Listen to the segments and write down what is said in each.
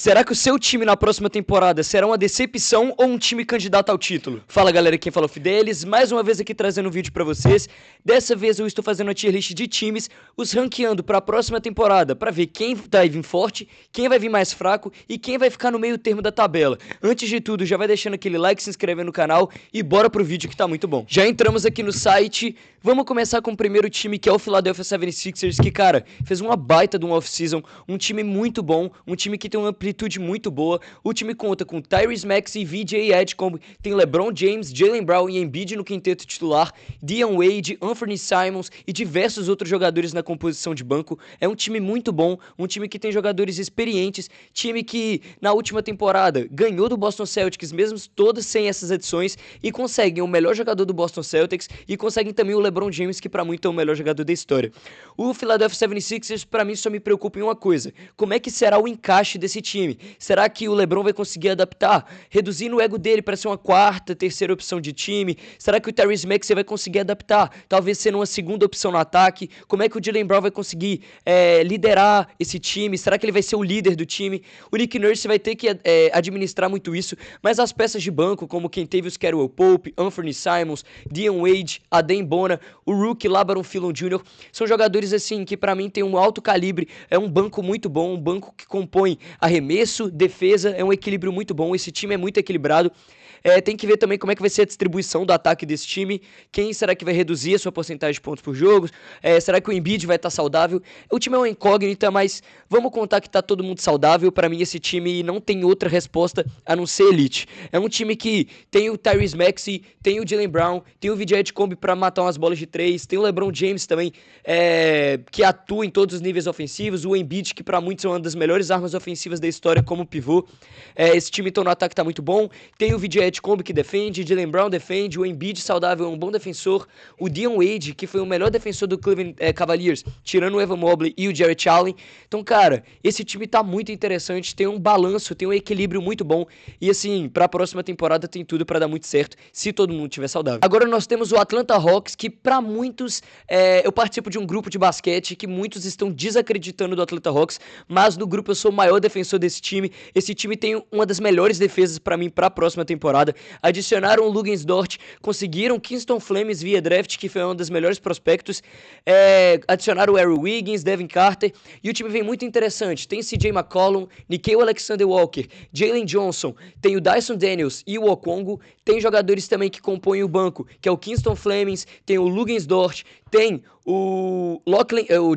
Será que o seu time na próxima temporada será uma decepção ou um time candidato ao título? Fala galera, quem fala é o Fidelis, mais uma vez aqui trazendo um vídeo pra vocês. Dessa vez eu estou fazendo a tier list de times, os ranqueando pra próxima temporada, pra ver quem vai vir forte, quem vai vir mais fraco e quem vai ficar no meio termo da tabela. Antes de tudo, já vai deixando aquele like, se inscrevendo no canal e bora pro vídeo que tá muito bom. Já entramos aqui no site, vamos começar com o primeiro time que é o Philadelphia 76ers, que cara, fez uma baita de um off-season, um time muito bom, um time que tem uma amplitude muito boa. O time conta com Tyrese Maxey, VJ Edgecombe, tem LeBron James, Jaylen Brown e Embiid no quinteto titular, Dion Wade, Anthony Simons e diversos outros jogadores na composição de banco. É um time muito bom, um time que tem jogadores experientes, time que na última temporada ganhou do Boston Celtics, mesmo todas sem essas adições, e conseguem o melhor jogador do Boston Celtics e conseguem também o LeBron James, que pra muito é o melhor jogador da história. O Philadelphia 76ers pra mim só me preocupa em uma coisa: como é que será o encaixe desse time? Será que o LeBron vai conseguir adaptar, reduzindo o ego dele para ser uma quarta, terceira opção de time? Será que o Tyrese Maxey vai conseguir adaptar, talvez sendo uma segunda opção no ataque? Como é que o Jaylen Brown vai conseguir liderar esse time? Será que ele vai ser o líder do time? O Nick Nurse vai ter que administrar muito isso, mas as peças de banco, como quem teve os Caldwell Pope, Anthony Simons, Dion Wade, Adem Bona, o rookie Labaron Philon Jr., são jogadores assim que pra mim tem um alto calibre, é um banco muito bom, um banco que compõe arremesso, defesa, é um equilíbrio muito bom, esse time é muito equilibrado. Tem que ver também como é que vai ser a distribuição do ataque desse time, quem será que vai reduzir a sua porcentagem de pontos por jogo, será que o Embiid vai estar saudável? O time é uma incógnita, mas vamos contar que tá todo mundo saudável. Para mim esse time não tem outra resposta a não ser elite. É um time que tem o Tyrese Maxey, tem o Jaylen Brown, tem o VJ Edgecombe para matar umas bolas de três, tem o LeBron James também, que atua em todos os níveis ofensivos, o Embiid, que para muitos é uma das melhores armas ofensivas da história como pivô. Esse time então no ataque tá muito bom, tem o VJ Edgecombe que defende, Jaylen Brown defende, o Embiid saudável é um bom defensor, o Dion Wade, que foi o melhor defensor do Cleveland Cavaliers, tirando o Evan Mobley e o Jarrett Allen. Então, cara, esse time tá muito interessante, tem um balanço, tem um equilíbrio muito bom, e assim, pra próxima temporada tem tudo pra dar muito certo, se todo mundo estiver saudável. Agora nós temos o Atlanta Hawks, que pra muitos, eu participo de um grupo de basquete, que muitos estão desacreditando do Atlanta Hawks, mas no grupo eu sou o maior defensor desse time. Esse time tem uma das melhores defesas pra mim pra próxima temporada. Adicionaram o Luguentz Dort, conseguiram Kingston Flames via draft, que foi um dos melhores prospectos, adicionaram o Harry Wiggins, Devin Carter, e o time vem muito interessante. Tem CJ McCollum, Nickeil Alexander-Walker, Jalen Johnson, tem o Dyson Daniels e o Okongo, tem jogadores também que compõem o banco, que é o Kingston Flames, tem o Luguentz Dort, tem o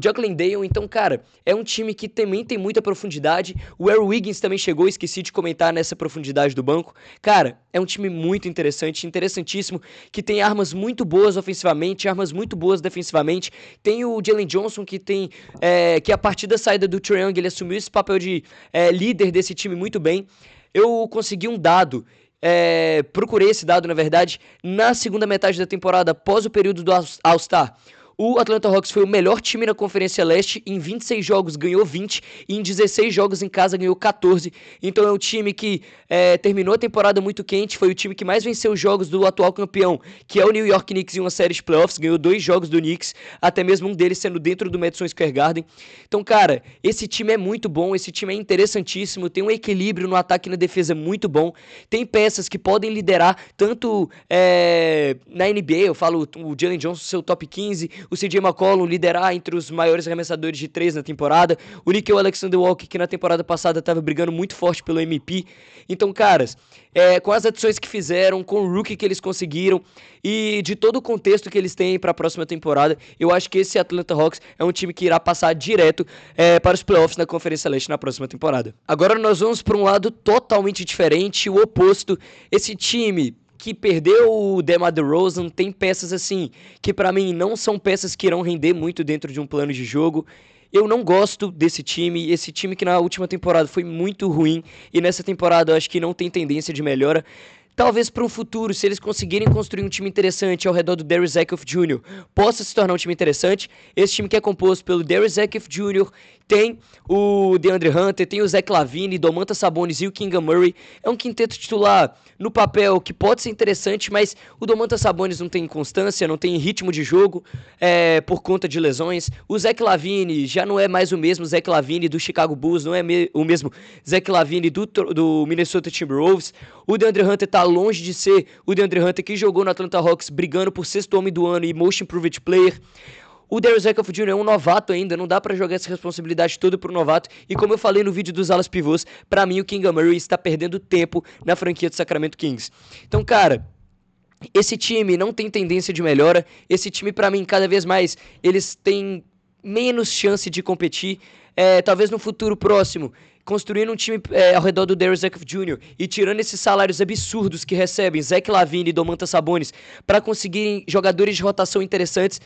Jocelyn Dale. Então, cara, é um time que também tem muita profundidade. O Harry Wiggins também chegou, esqueci de comentar nessa profundidade do banco. Cara, é um time muito interessante, interessantíssimo, que tem armas muito boas ofensivamente, armas muito boas defensivamente. Tem o Jalen Johnson, que tem que a partir da saída do Trae Young, ele assumiu esse papel de líder desse time muito bem. Eu consegui um dado, procurei esse dado, na verdade, na segunda metade da temporada, após o período do All-Star. O Atlanta Hawks foi o melhor time na Conferência Leste, em 26 jogos ganhou 20 e em 16 jogos em casa ganhou 14. Então é um time que terminou a temporada muito quente, foi o time que mais venceu os jogos do atual campeão, que é o New York Knicks, em uma série de playoffs, ganhou 2 jogos do Knicks, até mesmo um deles sendo dentro do Madison Square Garden. Então, cara, esse time é muito bom, esse time é interessantíssimo, tem um equilíbrio no ataque e na defesa muito bom, tem peças que podem liderar, tanto na NBA, eu falo o Jalen Johnson, seu top 15, o CJ McCollum liderar entre os maiores arremessadores de 3 na temporada, o Nickeil Alexander-Walker, que na temporada passada estava brigando muito forte pelo MVP. Então, caras, com as adições que fizeram, com o rookie que eles conseguiram e de todo o contexto que eles têm para a próxima temporada, eu acho que esse Atlanta Hawks é um time que irá passar direto para os playoffs na Conferência Leste na próxima temporada. Agora nós vamos para um lado totalmente diferente, o oposto. Esse time que perdeu o DeMar DeRozan tem peças assim, que pra mim não são peças que irão render muito dentro de um plano de jogo. Eu não gosto desse time, esse time que na última temporada foi muito ruim, e nessa temporada eu acho que não tem tendência de melhora. Talvez para um futuro, se eles conseguirem construir um time interessante ao redor do Darius Zacharias Jr., possa se tornar um time interessante. Esse time que é composto pelo Darius Zacharias Jr., tem o DeAndre Hunter, tem o Zach LaVine, Domantas Sabonis e o Keegan Murray. É um quinteto titular no papel que pode ser interessante, mas o Domantas Sabonis não tem constância, não tem ritmo de jogo por conta de lesões. O Zach LaVine já não é mais o mesmo Zach LaVine do Chicago Bulls, não é o mesmo Zach LaVine do Minnesota Timberwolves. O DeAndre Hunter tá longe de ser o DeAndre Hunter que jogou no Atlanta Hawks brigando por sexto homem do ano e Most Improved Player. O Darius Zekauf Jr. é um novato ainda, não dá pra jogar essa responsabilidade toda pro novato. E como eu falei no vídeo dos alas pivôs, pra mim o Keegan Murray está perdendo tempo na franquia do Sacramento Kings. Então, cara, esse time não tem tendência de melhora. Esse time, pra mim, cada vez mais, eles têm menos chance de competir. Talvez no futuro próximo, construindo um time ao redor do Darius Zekauf Jr. e tirando esses salários absurdos que recebem Zach LaVine e Domantas Sabonis para conseguirem jogadores de rotação interessantes,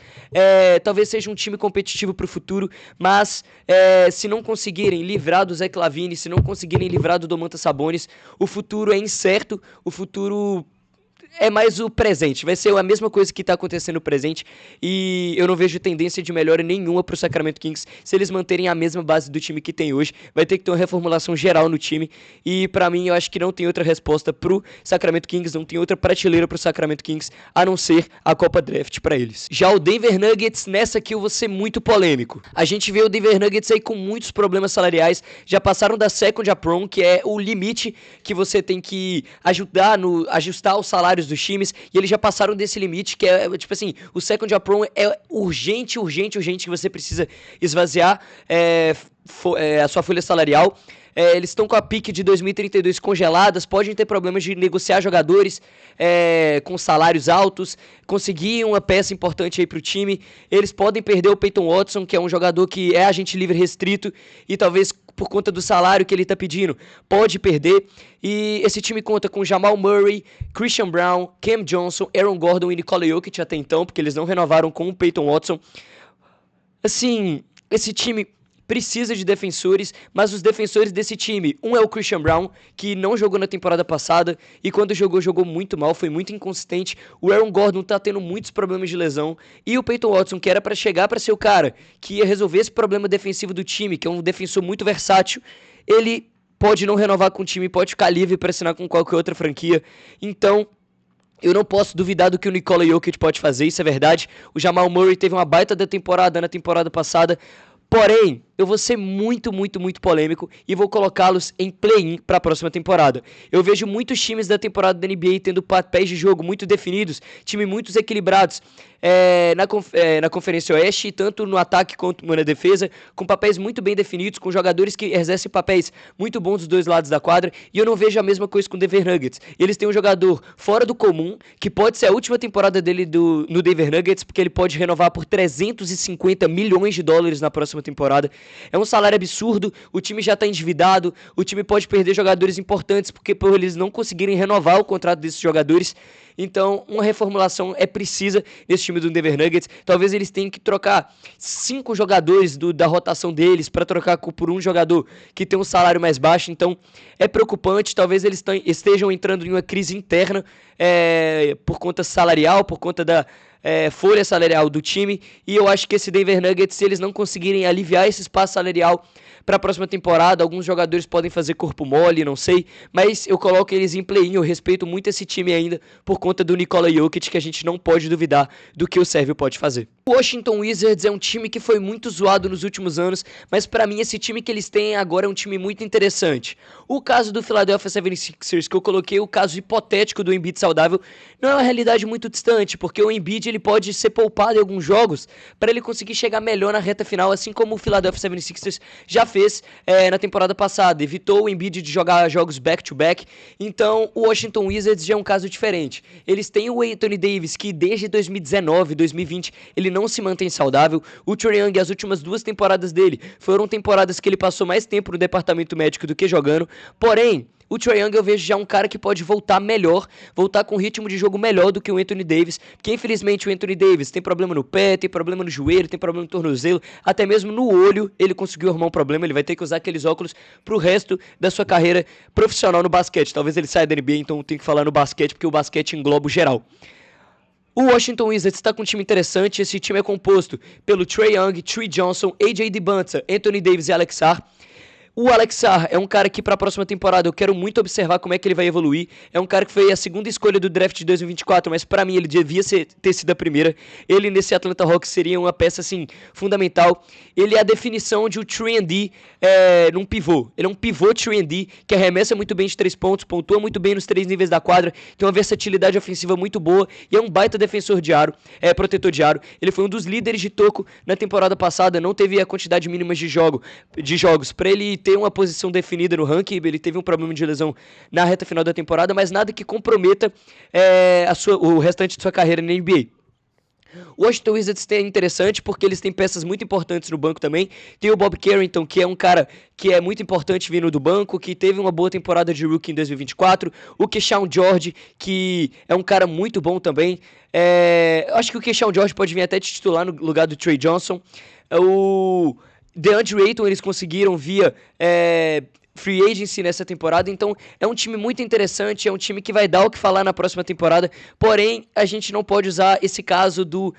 talvez seja um time competitivo para o futuro, mas se não conseguirem livrar do Zach LaVine, se não conseguirem livrar do Domantas Sabonis, o futuro é incerto, o futuro é mais o presente, vai ser a mesma coisa que está acontecendo no presente e eu não vejo tendência de melhora nenhuma para o Sacramento Kings se eles manterem a mesma base do time que tem hoje. Vai ter que ter uma reformulação geral no time e para mim eu acho que não tem outra resposta pro Sacramento Kings, não tem outra prateleira pro Sacramento Kings a não ser a Copa Draft para eles. Já o Denver Nuggets, nessa aqui eu vou ser muito polêmico. A gente vê o Denver Nuggets aí com muitos problemas salariais, já passaram da Second Apron, que é o limite que você tem que ajustar os salários dos times, e eles já passaram desse limite, que é, tipo assim, o Second Apron é urgente que você precisa esvaziar a sua folha salarial. Eles estão com a pique de 2032 congeladas, podem ter problemas de negociar jogadores com salários altos, conseguir uma peça importante aí pro time. Eles podem perder o Peyton Watson, que é um jogador que é agente livre restrito, e talvez por conta do salário que ele tá pedindo, pode perder. E esse time conta com Jamal Murray, Christian Brown, Cam Johnson, Aaron Gordon e Nikola Jokic até então, porque eles não renovaram com o Peyton Watson. Assim, esse time precisa de defensores, mas os defensores desse time, um é o Christian Brown, que não jogou na temporada passada, e quando jogou muito mal, foi muito inconsistente. O Aaron Gordon tá tendo muitos problemas de lesão, e o Peyton Watson, que era pra chegar pra ser o cara que ia resolver esse problema defensivo do time, que é um defensor muito versátil, ele pode não renovar com o time, pode ficar livre pra assinar com qualquer outra franquia. Então, eu não posso duvidar do que o Nikola Jokic pode fazer, isso é verdade. O Jamal Murray teve uma baita da temporada na temporada passada, porém, eu vou ser muito polêmico e vou colocá-los em play-in para a próxima temporada. Eu vejo muitos times da temporada da NBA tendo papéis de jogo muito definidos, times muito equilibrados na Conferência Oeste, tanto no ataque quanto na defesa, com papéis muito bem definidos, com jogadores que exercem papéis muito bons dos dois lados da quadra, e eu não vejo a mesma coisa com o Denver Nuggets. Eles têm um jogador fora do comum, que pode ser a última temporada dele no Denver Nuggets, porque ele pode renovar por 350 milhões de dólares na próxima temporada. É um salário absurdo, o time já está endividado, o time pode perder jogadores importantes por eles não conseguirem renovar o contrato desses jogadores. Então, uma reformulação é precisa nesse time do Denver Nuggets. Talvez eles tenham que trocar 5 jogadores da rotação deles para trocar por um jogador que tem um salário mais baixo. Então, é preocupante. Talvez eles estejam entrando em uma crise interna por conta salarial, por conta da folha salarial do time, e eu acho que esse Denver Nuggets, se eles não conseguirem aliviar esse espaço salarial para a próxima temporada, alguns jogadores podem fazer corpo mole, não sei, mas eu coloco eles em play-in. Eu respeito muito esse time ainda por conta do Nikola Jokic, que a gente não pode duvidar do que o Sérvio pode fazer. O Washington Wizards é um time que foi muito zoado nos últimos anos, mas para mim esse time que eles têm agora é um time muito interessante. O caso do Philadelphia 76ers, que eu coloquei o caso hipotético do Embiid saudável, não é uma realidade muito distante, porque o Embiid ele pode ser poupado em alguns jogos para ele conseguir chegar melhor na reta final, assim como o Philadelphia 76ers já fez na temporada passada, evitou o Embiid de jogar jogos back-to-back. Então o Washington Wizards já é um caso diferente. Eles têm o Anthony Davis, que desde 2019, 2020, ele não se mantém saudável. O Trae Young, as últimas 2 temporadas dele foram temporadas que ele passou mais tempo no departamento médico do que jogando, porém, o Trae Young eu vejo já um cara que pode voltar melhor, voltar com um ritmo de jogo melhor do que o Anthony Davis, porque infelizmente o Anthony Davis tem problema no pé, tem problema no joelho, tem problema no tornozelo, até mesmo no olho ele conseguiu arrumar um problema, ele vai ter que usar aqueles óculos pro resto da sua carreira profissional no basquete. Talvez ele saia da NBA, então tem que falar no basquete, porque o basquete engloba o geral. O Washington Wizards está com um time interessante. Esse time é composto pelo Trae Young, Trey Johnson, AJ Dibanta, Anthony Davis e Alex Sarr. O Alex Sarr é um cara que para a próxima temporada eu quero muito observar como é que ele vai evoluir. É um cara que foi a segunda escolha do draft de 2024, mas para mim ele devia ter sido a primeira. Ele nesse Atlanta Hawks seria uma peça assim fundamental. Ele é a definição de um 3&D num pivô. Ele é um pivô 3&D que arremessa muito bem de 3 pontos, pontua muito bem nos 3 níveis da quadra, tem uma versatilidade ofensiva muito boa e é um baita defensor de aro, protetor de aro. Ele foi um dos líderes de toco na temporada passada, não teve a quantidade mínima de jogos para ele ter uma posição definida no ranking. Ele teve um problema de lesão na reta final da temporada, mas nada que comprometa o restante de sua carreira na NBA. O Washington Wizards é interessante porque eles têm peças muito importantes no banco também. Tem o Bob Carrington, que é um cara que é muito importante vindo do banco, que teve uma boa temporada de rookie em 2024. O Keshawn George, que é um cara muito bom também. Acho que o Keshawn George pode vir até titular no lugar do Trey Johnson. O DeAndre Ayton eles conseguiram via free agency nessa temporada, então é um time muito interessante, é um time que vai dar o que falar na próxima temporada, porém a gente não pode usar esse caso do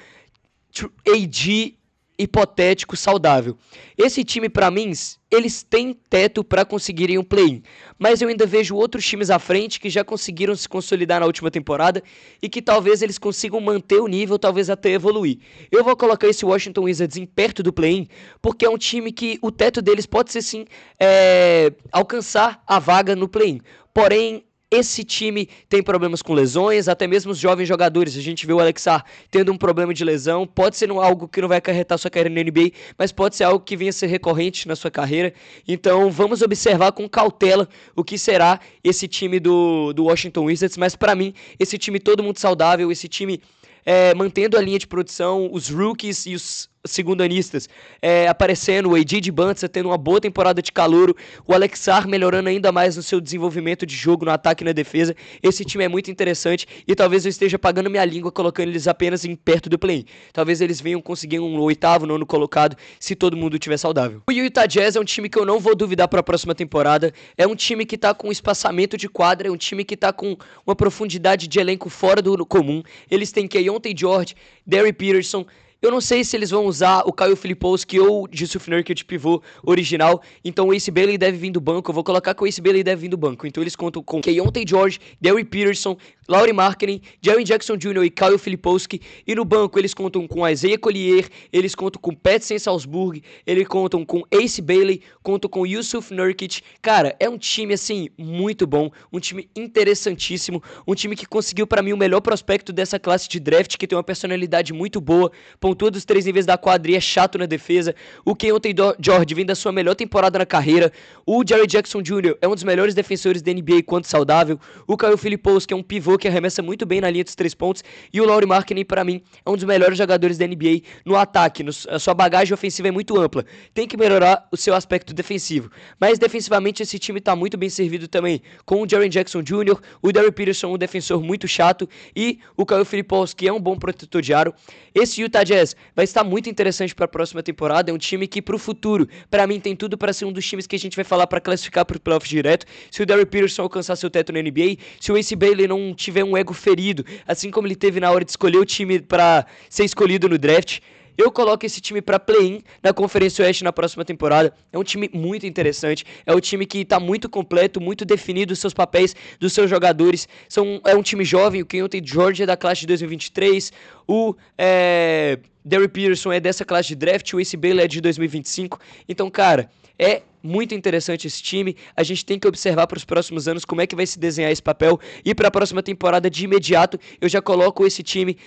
AD hipotético saudável. Esse time, pra mim, eles têm teto pra conseguirem um play-in, mas eu ainda vejo outros times à frente que já conseguiram se consolidar na última temporada e que talvez eles consigam manter o nível, talvez até evoluir. Eu vou colocar esse Washington Wizards em perto do play-in, porque é um time que o teto deles pode ser sim alcançar a vaga no play-in, porém esse time tem problemas com lesões, até mesmo os jovens jogadores. A gente vê o Alex Sarr tendo um problema de lesão. Pode ser algo que não vai acarretar sua carreira na NBA, mas pode ser algo que venha a ser recorrente na sua carreira. Então vamos observar com cautela o que será esse time do Washington Wizards. Mas para mim, esse time todo muito saudável, esse time mantendo a linha de produção, os rookies e os segundanistas aparecendo, o AJ Dibanta tendo uma boa temporada de calouro, o Alex Sarr melhorando ainda mais no seu desenvolvimento de jogo, no ataque e na defesa. Esse time é muito interessante e talvez eu esteja pagando minha língua colocando eles apenas em perto do play-in. Talvez eles venham conseguir um 8º, 9º colocado se todo mundo estiver saudável. O Utah Jazz é um time que eu não vou duvidar para a próxima temporada, é um time que tá com espaçamento de quadra, é um time que tá com uma profundidade de elenco fora do comum. Eles têm Keyonte George, Derek Peterson. Eu não sei se eles vão usar o Kyle Filipowski ou o Jusuf Nurkic pivô original, então o Ace Bailey deve vir do banco. Eu vou colocar que o Ace Bailey deve vir do banco. Então eles contam com Keyonte George, Derek Peterson, Lauri Markkanen, Jaren Jackson Jr. e Kyle Filipowski. E no banco eles contam com Isaiah Collier, eles contam com Patson Salzburg, eles contam com Ace Bailey, contam com Jusuf Nurkic. Cara, é um time assim muito bom, um time interessantíssimo, um time que conseguiu para mim o melhor prospecto dessa classe de draft, que tem uma personalidade muito boa, pontua dos 3 níveis da quadra e é chato na defesa. O Keyonte George vem da sua melhor temporada na carreira. O Jaren Jackson Jr. é um dos melhores defensores da NBA quanto saudável. O Kyle Filipowski é um pivô que arremessa muito bem na linha dos 3 pontos. E o Lauri Markkanen, para mim, é um dos melhores jogadores da NBA no ataque. A sua bagagem ofensiva é muito ampla. Tem que melhorar o seu aspecto defensivo. Mas defensivamente esse time tá muito bem servido também. Com o Jaren Jackson Jr., o Derek Peterson, um defensor muito chato, e o Kyle Filipowski é um bom protetor de aro. Esse Utah Jazz vai estar muito interessante para a próxima temporada. É um time que pro futuro, para mim, tem tudo para ser um dos times que a gente vai falar para classificar pro playoff direto. Se o Derek Peterson alcançar seu teto na NBA, se o Ace Bailey não tiver um ego ferido, assim como ele teve na hora de escolher o time para ser escolhido no draft, eu coloco esse time para play-in na Conferência Oeste na próxima temporada. É um time muito interessante, é um time que está muito completo, muito definido os seus papéis dos seus jogadores. É um time jovem, o Keyonte George é da classe de 2023, o Derek Peterson é dessa classe de draft, o Ace Bailey é de 2025. Então, cara, é muito interessante esse time. A gente tem que observar para os próximos anos como é que vai se desenhar esse papel. E para a próxima temporada, de imediato, eu já coloco esse time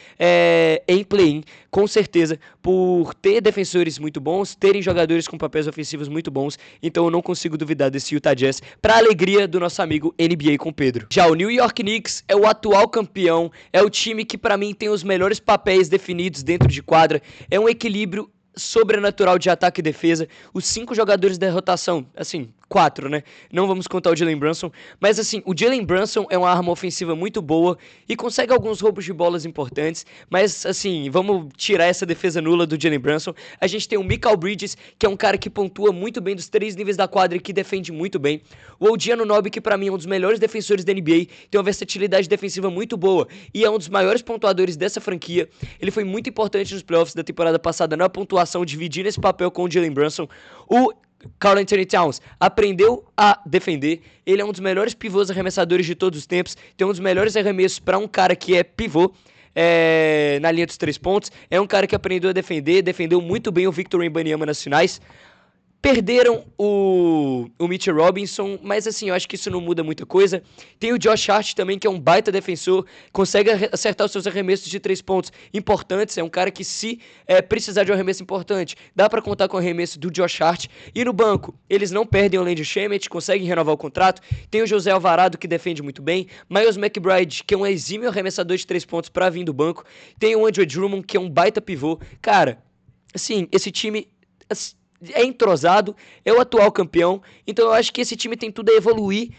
em play-in, com certeza, por ter defensores muito bons, terem jogadores com papéis ofensivos muito bons. Então eu não consigo duvidar desse Utah Jazz, para alegria do nosso amigo NBA com Pedro. Já o New York Knicks é o atual campeão, é o time que para mim tem os melhores papéis definidos dentro de quadra, é um equilíbrio sobrenatural de ataque e defesa. Os 5 jogadores da rotação, assim, 4, né? Não vamos contar o Jalen Brunson, mas assim, o Jalen Brunson é uma arma ofensiva muito boa e consegue alguns roubos de bolas importantes, mas assim, vamos tirar essa defesa nula do Jalen Brunson. A gente tem o Mikal Bridges, que é um cara que pontua muito bem dos 3 níveis da quadra e que defende muito bem. O OG Anunoby, que pra mim é um dos melhores defensores da NBA, tem uma versatilidade defensiva muito boa e é um dos maiores pontuadores dessa franquia. Ele foi muito importante nos playoffs da temporada passada na pontuação, dividindo esse papel com o Jalen Brunson. O Karl-Anthony Towns aprendeu a defender, ele é um dos melhores pivôs arremessadores de todos os tempos, tem um dos melhores arremessos para um cara que é pivô na linha dos 3 pontos, é um cara que aprendeu a defender, defendeu muito bem o Victor Wembanyama nas finais. Perderam o Mitchell Robinson, mas assim, eu acho que isso não muda muita coisa. Tem o Josh Hart também, que é um baita defensor, consegue acertar os seus arremessos de 3 pontos importantes, é um cara que se precisar de um arremesso importante, dá pra contar com o arremesso do Josh Hart. E no banco, eles não perdem o Landry Shamet, conseguem renovar o contrato. Tem o José Alvarado, que defende muito bem, Miles McBride, que é um exímio arremessador de 3 pontos pra vir do banco. Tem o Andre Drummond, que é um baita pivô. Cara, assim, esse time é entrosado, é o atual campeão, então eu acho que esse time tem tudo a evoluir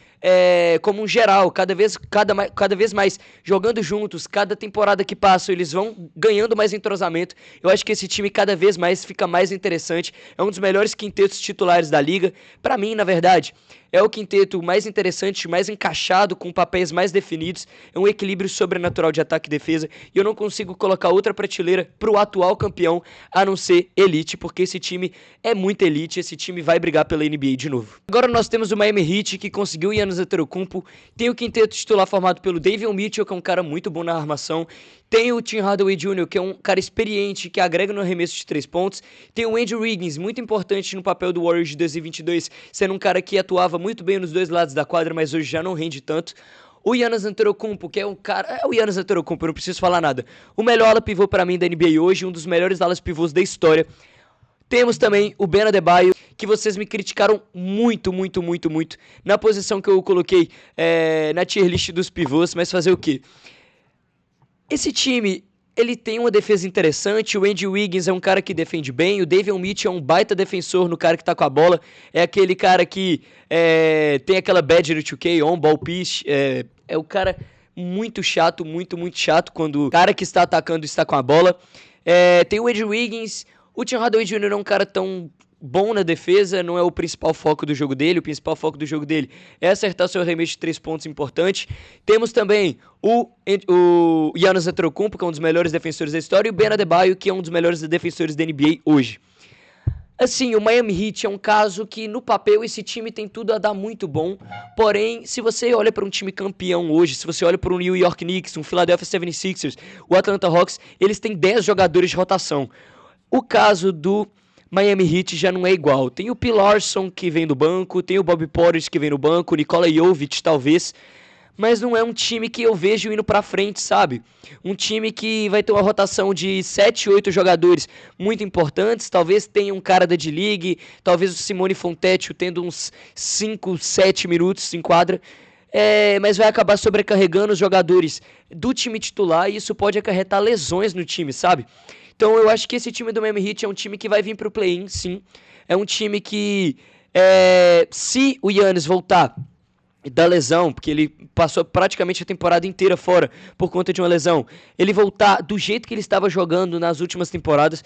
como um geral, cada vez mais jogando juntos, cada temporada que passa eles vão ganhando mais entrosamento. Eu acho que esse time cada vez mais fica mais interessante, é um dos melhores quintetos titulares da liga, pra mim, na verdade, é o quinteto mais interessante, mais encaixado, com papéis mais definidos, é um equilíbrio sobrenatural de ataque e defesa, e eu não consigo colocar outra prateleira pro atual campeão, a não ser elite, porque esse time é muito elite, esse time vai brigar pela NBA de novo. Agora nós temos o Miami Heat, que conseguiu o Giannis Antetokounmpo, tem o quinteto titular formado pelo Davion Mitchell, que é um cara muito bom na armação, tem o Tim Hardaway Jr., que é um cara experiente, que agrega no arremesso de 3 pontos. Tem o Andrew Wiggins, muito importante no papel do Warriors de 2022, sendo um cara que atuava muito bem nos dois lados da quadra, mas hoje já não rende tanto. O Giannis Antetokounmpo, que é um cara... É o Giannis Antetokounmpo, eu não preciso falar nada. O melhor ala pivô pra mim da NBA hoje, um dos melhores alas pivôs da história. Temos também o Ben Adebayo, que vocês me criticaram muito na posição que eu coloquei na tier list dos pivôs, mas fazer o quê? Esse time, ele tem uma defesa interessante, o Andrew Wiggins é um cara que defende bem, o Davion Mitchell é um baita defensor no cara que tá com a bola, é aquele cara que tem aquela badge no 2K, on-ball piece, é o cara muito chato, muito chato quando o cara que está atacando está com a bola. Tem o Andrew Wiggins, o Tim Hardaway Jr. é um cara tão bom na defesa, não é o principal foco do jogo dele, o principal foco do jogo dele é acertar seu arremesso de 3 pontos importante. Temos também o Giannis Antetokounmpo, que é um dos melhores defensores da história, e o Ben Adebayo, que é um dos melhores defensores da NBA hoje. Assim, o Miami Heat é um caso que no papel esse time tem tudo a dar muito bom, porém, se você olha para um time campeão hoje, se você olha para um New York Knicks, um Philadelphia 76ers, o Atlanta Hawks, eles têm 10 jogadores de rotação. O caso do Miami Heat já não é igual. Tem o P. Larson, que vem do banco, tem o Bobby Portis, que vem do banco, o Nikola Jovic, talvez, mas não é um time que eu vejo indo pra frente, sabe? Um time que vai ter uma rotação de 7, 8 jogadores muito importantes, talvez tenha um cara da D-League, talvez o Simone Fontecchio tendo uns 5, 7 minutos em quadra, mas vai acabar sobrecarregando os jogadores do time titular e isso pode acarretar lesões no time, sabe? Então eu acho que esse time do Miami Heat é um time que vai vir pro play-in, sim. É um time que, se o Giannis voltar da lesão, porque ele passou praticamente a temporada inteira fora por conta de uma lesão, ele voltar do jeito que ele estava jogando nas últimas temporadas,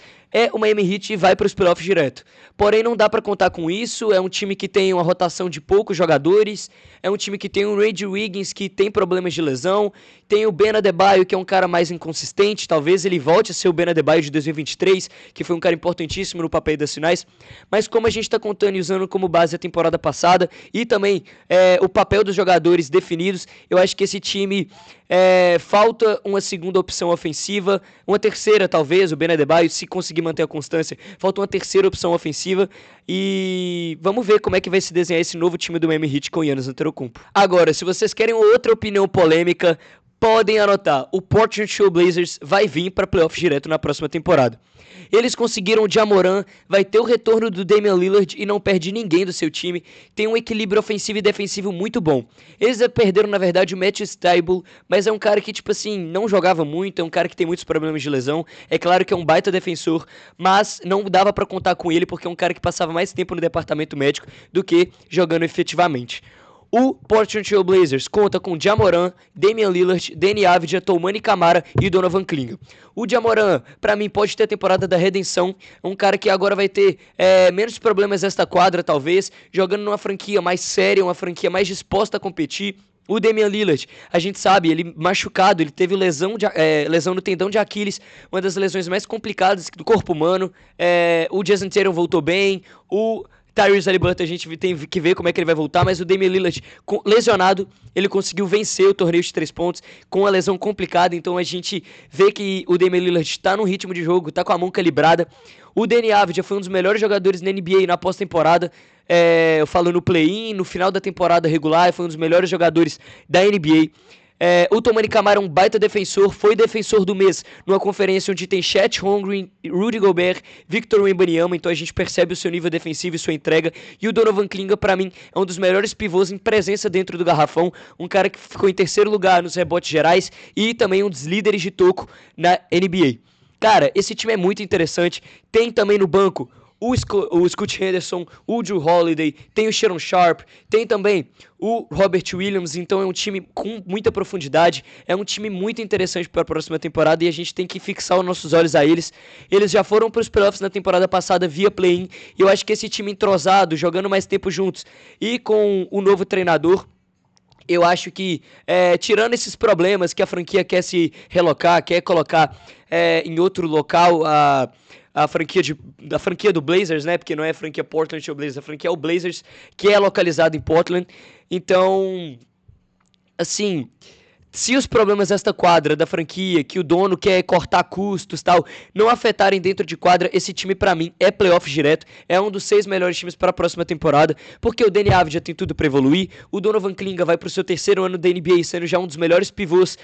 o Miami Heat vai para os playoffs direto. Porém, não dá para contar com isso, é um time que tem uma rotação de poucos jogadores, é um time que tem o Andrew Wiggins, que tem problemas de lesão, tem o Ben Adebayo, que é um cara mais inconsistente, talvez ele volte a ser o Ben Adebayo de 2023, que foi um cara importantíssimo no papel das finais, mas como a gente está contando e usando como base a temporada passada, e também o papel dos jogadores definidos, eu acho que esse time falta uma segunda opção ofensiva, uma terceira talvez, o Ben Adebayo, se conseguir manter a constância, falta uma terceira opção ofensiva, e vamos ver como é que vai se desenhar esse novo time do Miami Heat com o Giannis Antetokounmpo. Agora, se vocês querem outra opinião polêmica, podem anotar, o Portland Trail Blazers vai vir para playoff direto na próxima temporada. Eles conseguiram o Ja Morant, vai ter o retorno do Damian Lillard e não perde ninguém do seu time. Tem um equilíbrio ofensivo e defensivo muito bom. Eles perderam, na verdade, o Matt Stable, mas é um cara que, tipo assim, não jogava muito, é um cara que tem muitos problemas de lesão. É claro que é um baita defensor, mas não dava pra contar com ele porque é um cara que passava mais tempo no departamento médico do que jogando efetivamente. O Portland Trail Blazers conta com Ja Morant, Damian Lillard, Deni Avdija, Toumani Camara e Donovan Clingan. O Ja Morant, pra mim, pode ter a temporada da redenção. É um cara que agora vai ter menos problemas nesta quadra, talvez, jogando numa franquia mais séria, uma franquia mais disposta a competir. O Damian Lillard, a gente sabe, ele machucado, ele teve lesão no tendão de Aquiles, uma das lesões mais complicadas do corpo humano. O Jason Tatum voltou bem, o Tyrese Haliburton a gente tem que ver como é que ele vai voltar, mas o Damian Lillard lesionado, ele conseguiu vencer o torneio de 3 pontos com a lesão complicada, então a gente vê que o Damian Lillard está no ritmo de jogo, está com a mão calibrada. O Deni Avdija foi um dos melhores jogadores na NBA na pós-temporada, eu falo no play-in, no final da temporada regular, foi um dos melhores jogadores da NBA. O Toumani Camara é um baita defensor, foi defensor do mês numa conferência onde tem Chet Holmgren, Rudy Gobert, Victor Wembanyama, então a gente percebe o seu nível defensivo e sua entrega. E o Donovan Clingan, pra mim, é um dos melhores pivôs em presença dentro do garrafão, um cara que ficou em terceiro lugar nos rebotes gerais e também um dos líderes de toco na NBA. Cara, esse time é muito interessante, tem também no banco o Scoot Henderson, o Drew Holiday, tem o Sharon Sharp, tem também o Robert Williams, então é um time com muita profundidade, é um time muito interessante para a próxima temporada e a gente tem que fixar os nossos olhos a eles. Eles já foram para os playoffs na temporada passada via play-in, e eu acho que esse time entrosado, jogando mais tempo juntos e com o novo treinador, eu acho que, tirando esses problemas que a franquia quer se relocar, quer colocar em outro local, a franquia do Blazers, né? Porque não é a franquia Portland Trail Blazers, a franquia é o Blazers, que é localizado em Portland. Então, assim, se os problemas desta quadra, da franquia, que o dono quer cortar custos e tal, não afetarem dentro de quadra, esse time pra mim é playoff direto, é um dos 6 melhores times para a próxima temporada, porque o Deni Avdija tem tudo pra evoluir, o Donovan Clingan vai pro seu terceiro ano da NBA, sendo já um dos melhores pivôs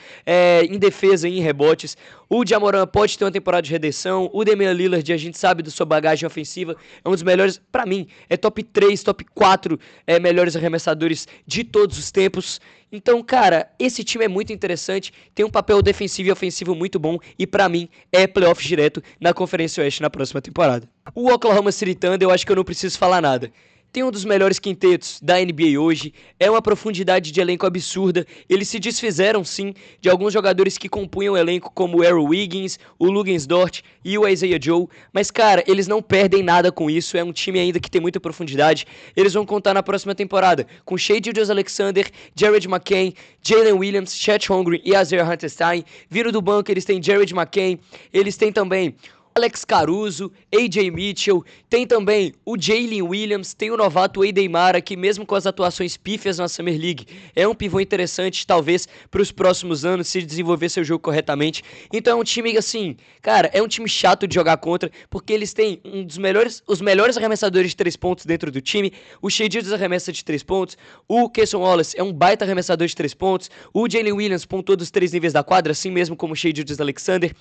em defesa e em rebotes, o Ja Morant pode ter uma temporada de redenção, o Damian Lillard, a gente sabe da sua bagagem ofensiva, é um dos melhores, pra mim, é top 3, top 4 melhores arremessadores de todos os tempos. Então, cara, esse time é muito interessante, tem um papel defensivo e ofensivo muito bom e pra mim é playoff direto na Conferência Oeste na próxima temporada. O Oklahoma City Thunder, eu acho que eu não preciso falar nada. Tem um dos melhores quintetos da NBA hoje, é uma profundidade de elenco absurda, eles se desfizeram sim de alguns jogadores que compunham o elenco como o Aaron Wiggins, o Luguentz Dort e o Isaiah Joe, mas cara, eles não perdem nada com isso, é um time ainda que tem muita profundidade, eles vão contar na próxima temporada com Shai Gilgeous-Alexander, Jared McCain, Jalen Williams, Chet Holmgren e Isaiah Hartenstein, vindo do banco eles têm Jared McCain, eles têm também Alex Caruso, AJ Mitchell, tem também o Jalen Williams, tem o novato Eden Mara, que mesmo com as atuações pífias na Summer League, é um pivô interessante, talvez, para os próximos anos, se desenvolver seu jogo corretamente. Então é um time, assim, cara, é um time chato de jogar contra, porque eles têm os melhores arremessadores de 3 pontos dentro do time, o Shai Gilgeous arremessa de 3 pontos, o Cason Wallace é um baita arremessador de 3 pontos, o Jalen Williams pontuou dos 3 níveis da quadra, assim mesmo como o Shai Gilgeous-Alexander,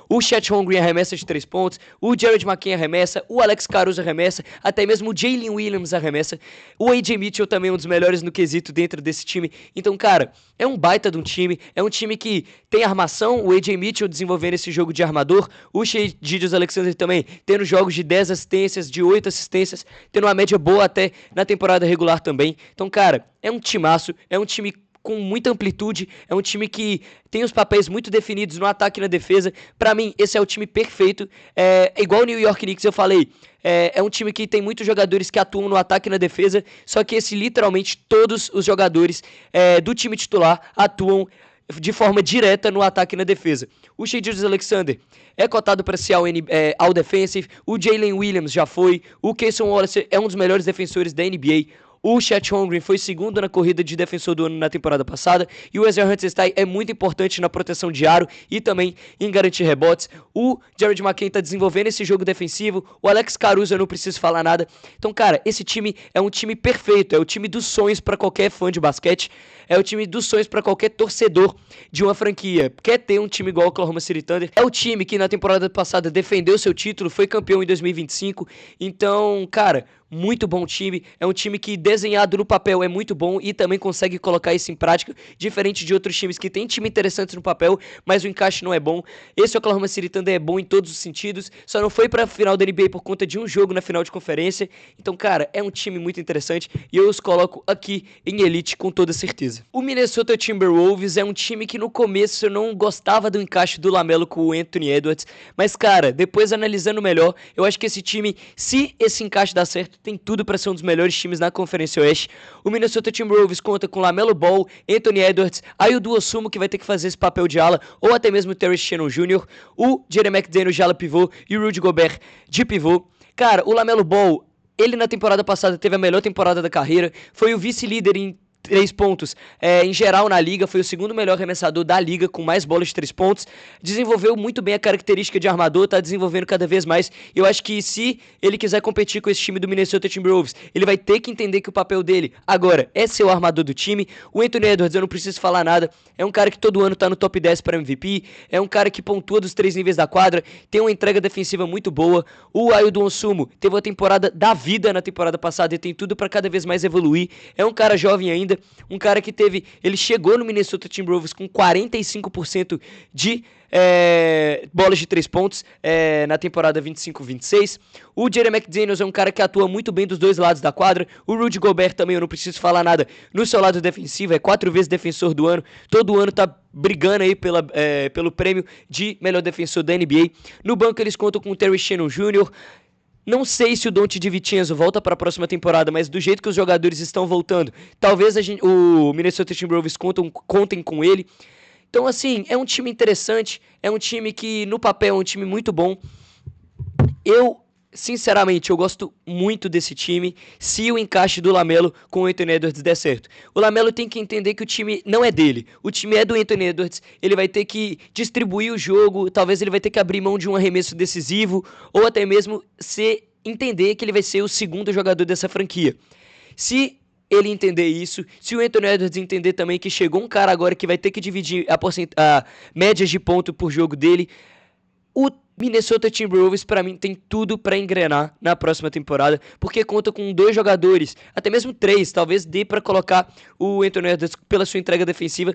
o Chet Holmgren arremessa de 3 pontos, o Jared McCain arremessa, o Alex Caruso arremessa, até mesmo o Jalen Williams arremessa, o AJ Mitchell também é um dos melhores no quesito dentro desse time. Então, cara, é um baita de um time, é um time que tem armação, o AJ Mitchell desenvolvendo esse jogo de armador, o Shai Gilgeous-Alexander também tendo jogos de 10 assistências, de 8 assistências, tendo uma média boa até na temporada regular também. Então, cara, é um timaço, é um time com muita amplitude, é um time que tem os papéis muito definidos no ataque e na defesa. Pra mim, esse é o time perfeito. É igual o New York Knicks, eu falei, é um time que tem muitos jogadores que atuam no ataque e na defesa, só que literalmente todos os jogadores do time titular atuam de forma direta no ataque e na defesa. O Shai Gilgeous-Alexander é cotado para ser All Defensive, o Jalen Williams já foi, o Cason Wallace é um dos melhores defensores da NBA, O Chet Holmgren foi segundo na corrida de defensor do ano na temporada passada. E o Isaiah Hartenstein é muito importante na proteção de aro e também em garantir rebotes. O Jared McCain tá desenvolvendo esse jogo defensivo. O Alex Caruso eu não preciso falar nada. Então, cara, esse time é um time perfeito. É o time dos sonhos para qualquer fã de basquete. É o time dos sonhos para qualquer torcedor de uma franquia. Quer ter um time igual ao Oklahoma City Thunder. É o time que na temporada passada defendeu seu título, foi campeão em 2025. Então, cara, muito bom time. É um time que desenhado no papel é muito bom e também consegue colocar isso em prática, diferente de outros times que tem time interessante no papel, mas o encaixe não é bom. Esse Oklahoma City Thunder é bom em todos os sentidos, só não foi pra final da NBA por conta de um jogo na final de conferência. Então, cara, é um time muito interessante e eu os coloco aqui em elite com toda certeza. O Minnesota Timberwolves é um time que no começo eu não gostava do encaixe do LaMelo com o Anthony Edwards, mas, cara, depois analisando melhor, eu acho que esse time, se esse encaixe dá certo, tem tudo para ser um dos melhores times na Conferência Oeste. O Minnesota Timberwolves conta com LaMelo Ball, Anthony Edwards, aí o Duosumo que vai ter que fazer esse papel de ala, ou até mesmo o Terry Shannon Jr., o Jeremy McDaniel de ala pivô e o Rudy Gobert de pivô. Cara, o LaMelo Ball, ele na temporada passada teve a melhor temporada da carreira, foi o vice-líder em 3 pontos, em geral na liga, foi o segundo melhor arremessador da liga, com mais bolas de 3 pontos, desenvolveu muito bem a característica de armador, tá desenvolvendo cada vez mais, eu acho que se ele quiser competir com esse time do Minnesota Timberwolves, ele vai ter que entender que o papel dele, agora, é ser o armador do time. O Anthony Edwards, eu não preciso falar nada, é um cara que todo ano tá no top 10 para MVP, é um cara que pontua dos 3 níveis da quadra, tem uma entrega defensiva muito boa. O Ayo Dosunmu teve uma temporada da vida na temporada passada e tem tudo para cada vez mais evoluir, é um cara jovem ainda, um cara que ele chegou no Minnesota Timberwolves com 45% de bolas de 3 pontos na temporada 25-26. O Jeremy McDaniels é um cara que atua muito bem dos dois lados da quadra. O Rudy Gobert também, eu não preciso falar nada, no seu lado defensivo, é 4 vezes defensor do ano, todo ano tá brigando aí pelo prêmio de melhor defensor da NBA. No banco eles contam com o Terry Shannon Jr., não sei se o Donte DiVincenzo volta para a próxima temporada, mas do jeito que os jogadores estão voltando, talvez o Minnesota Timberwolves contem com ele. Então, assim, é um time interessante, é um time que no papel é um time muito bom. Sinceramente, eu gosto muito desse time se o encaixe do LaMelo com o Anthony Edwards der certo. O LaMelo tem que entender que o time não é dele. O time é do Anthony Edwards. Ele vai ter que distribuir o jogo. Talvez ele vai ter que abrir mão de um arremesso decisivo. Ou até mesmo entender que ele vai ser o segundo jogador dessa franquia. Se ele entender isso, se o Anthony Edwards entender também que chegou um cara agora que vai ter que dividir a média de ponto por jogo dele, o Minnesota Timberwolves, pra mim, tem tudo pra engrenar na próxima temporada, porque conta com 2 jogadores, até mesmo 3, talvez dê pra colocar o Anthony Edwards pela sua entrega defensiva,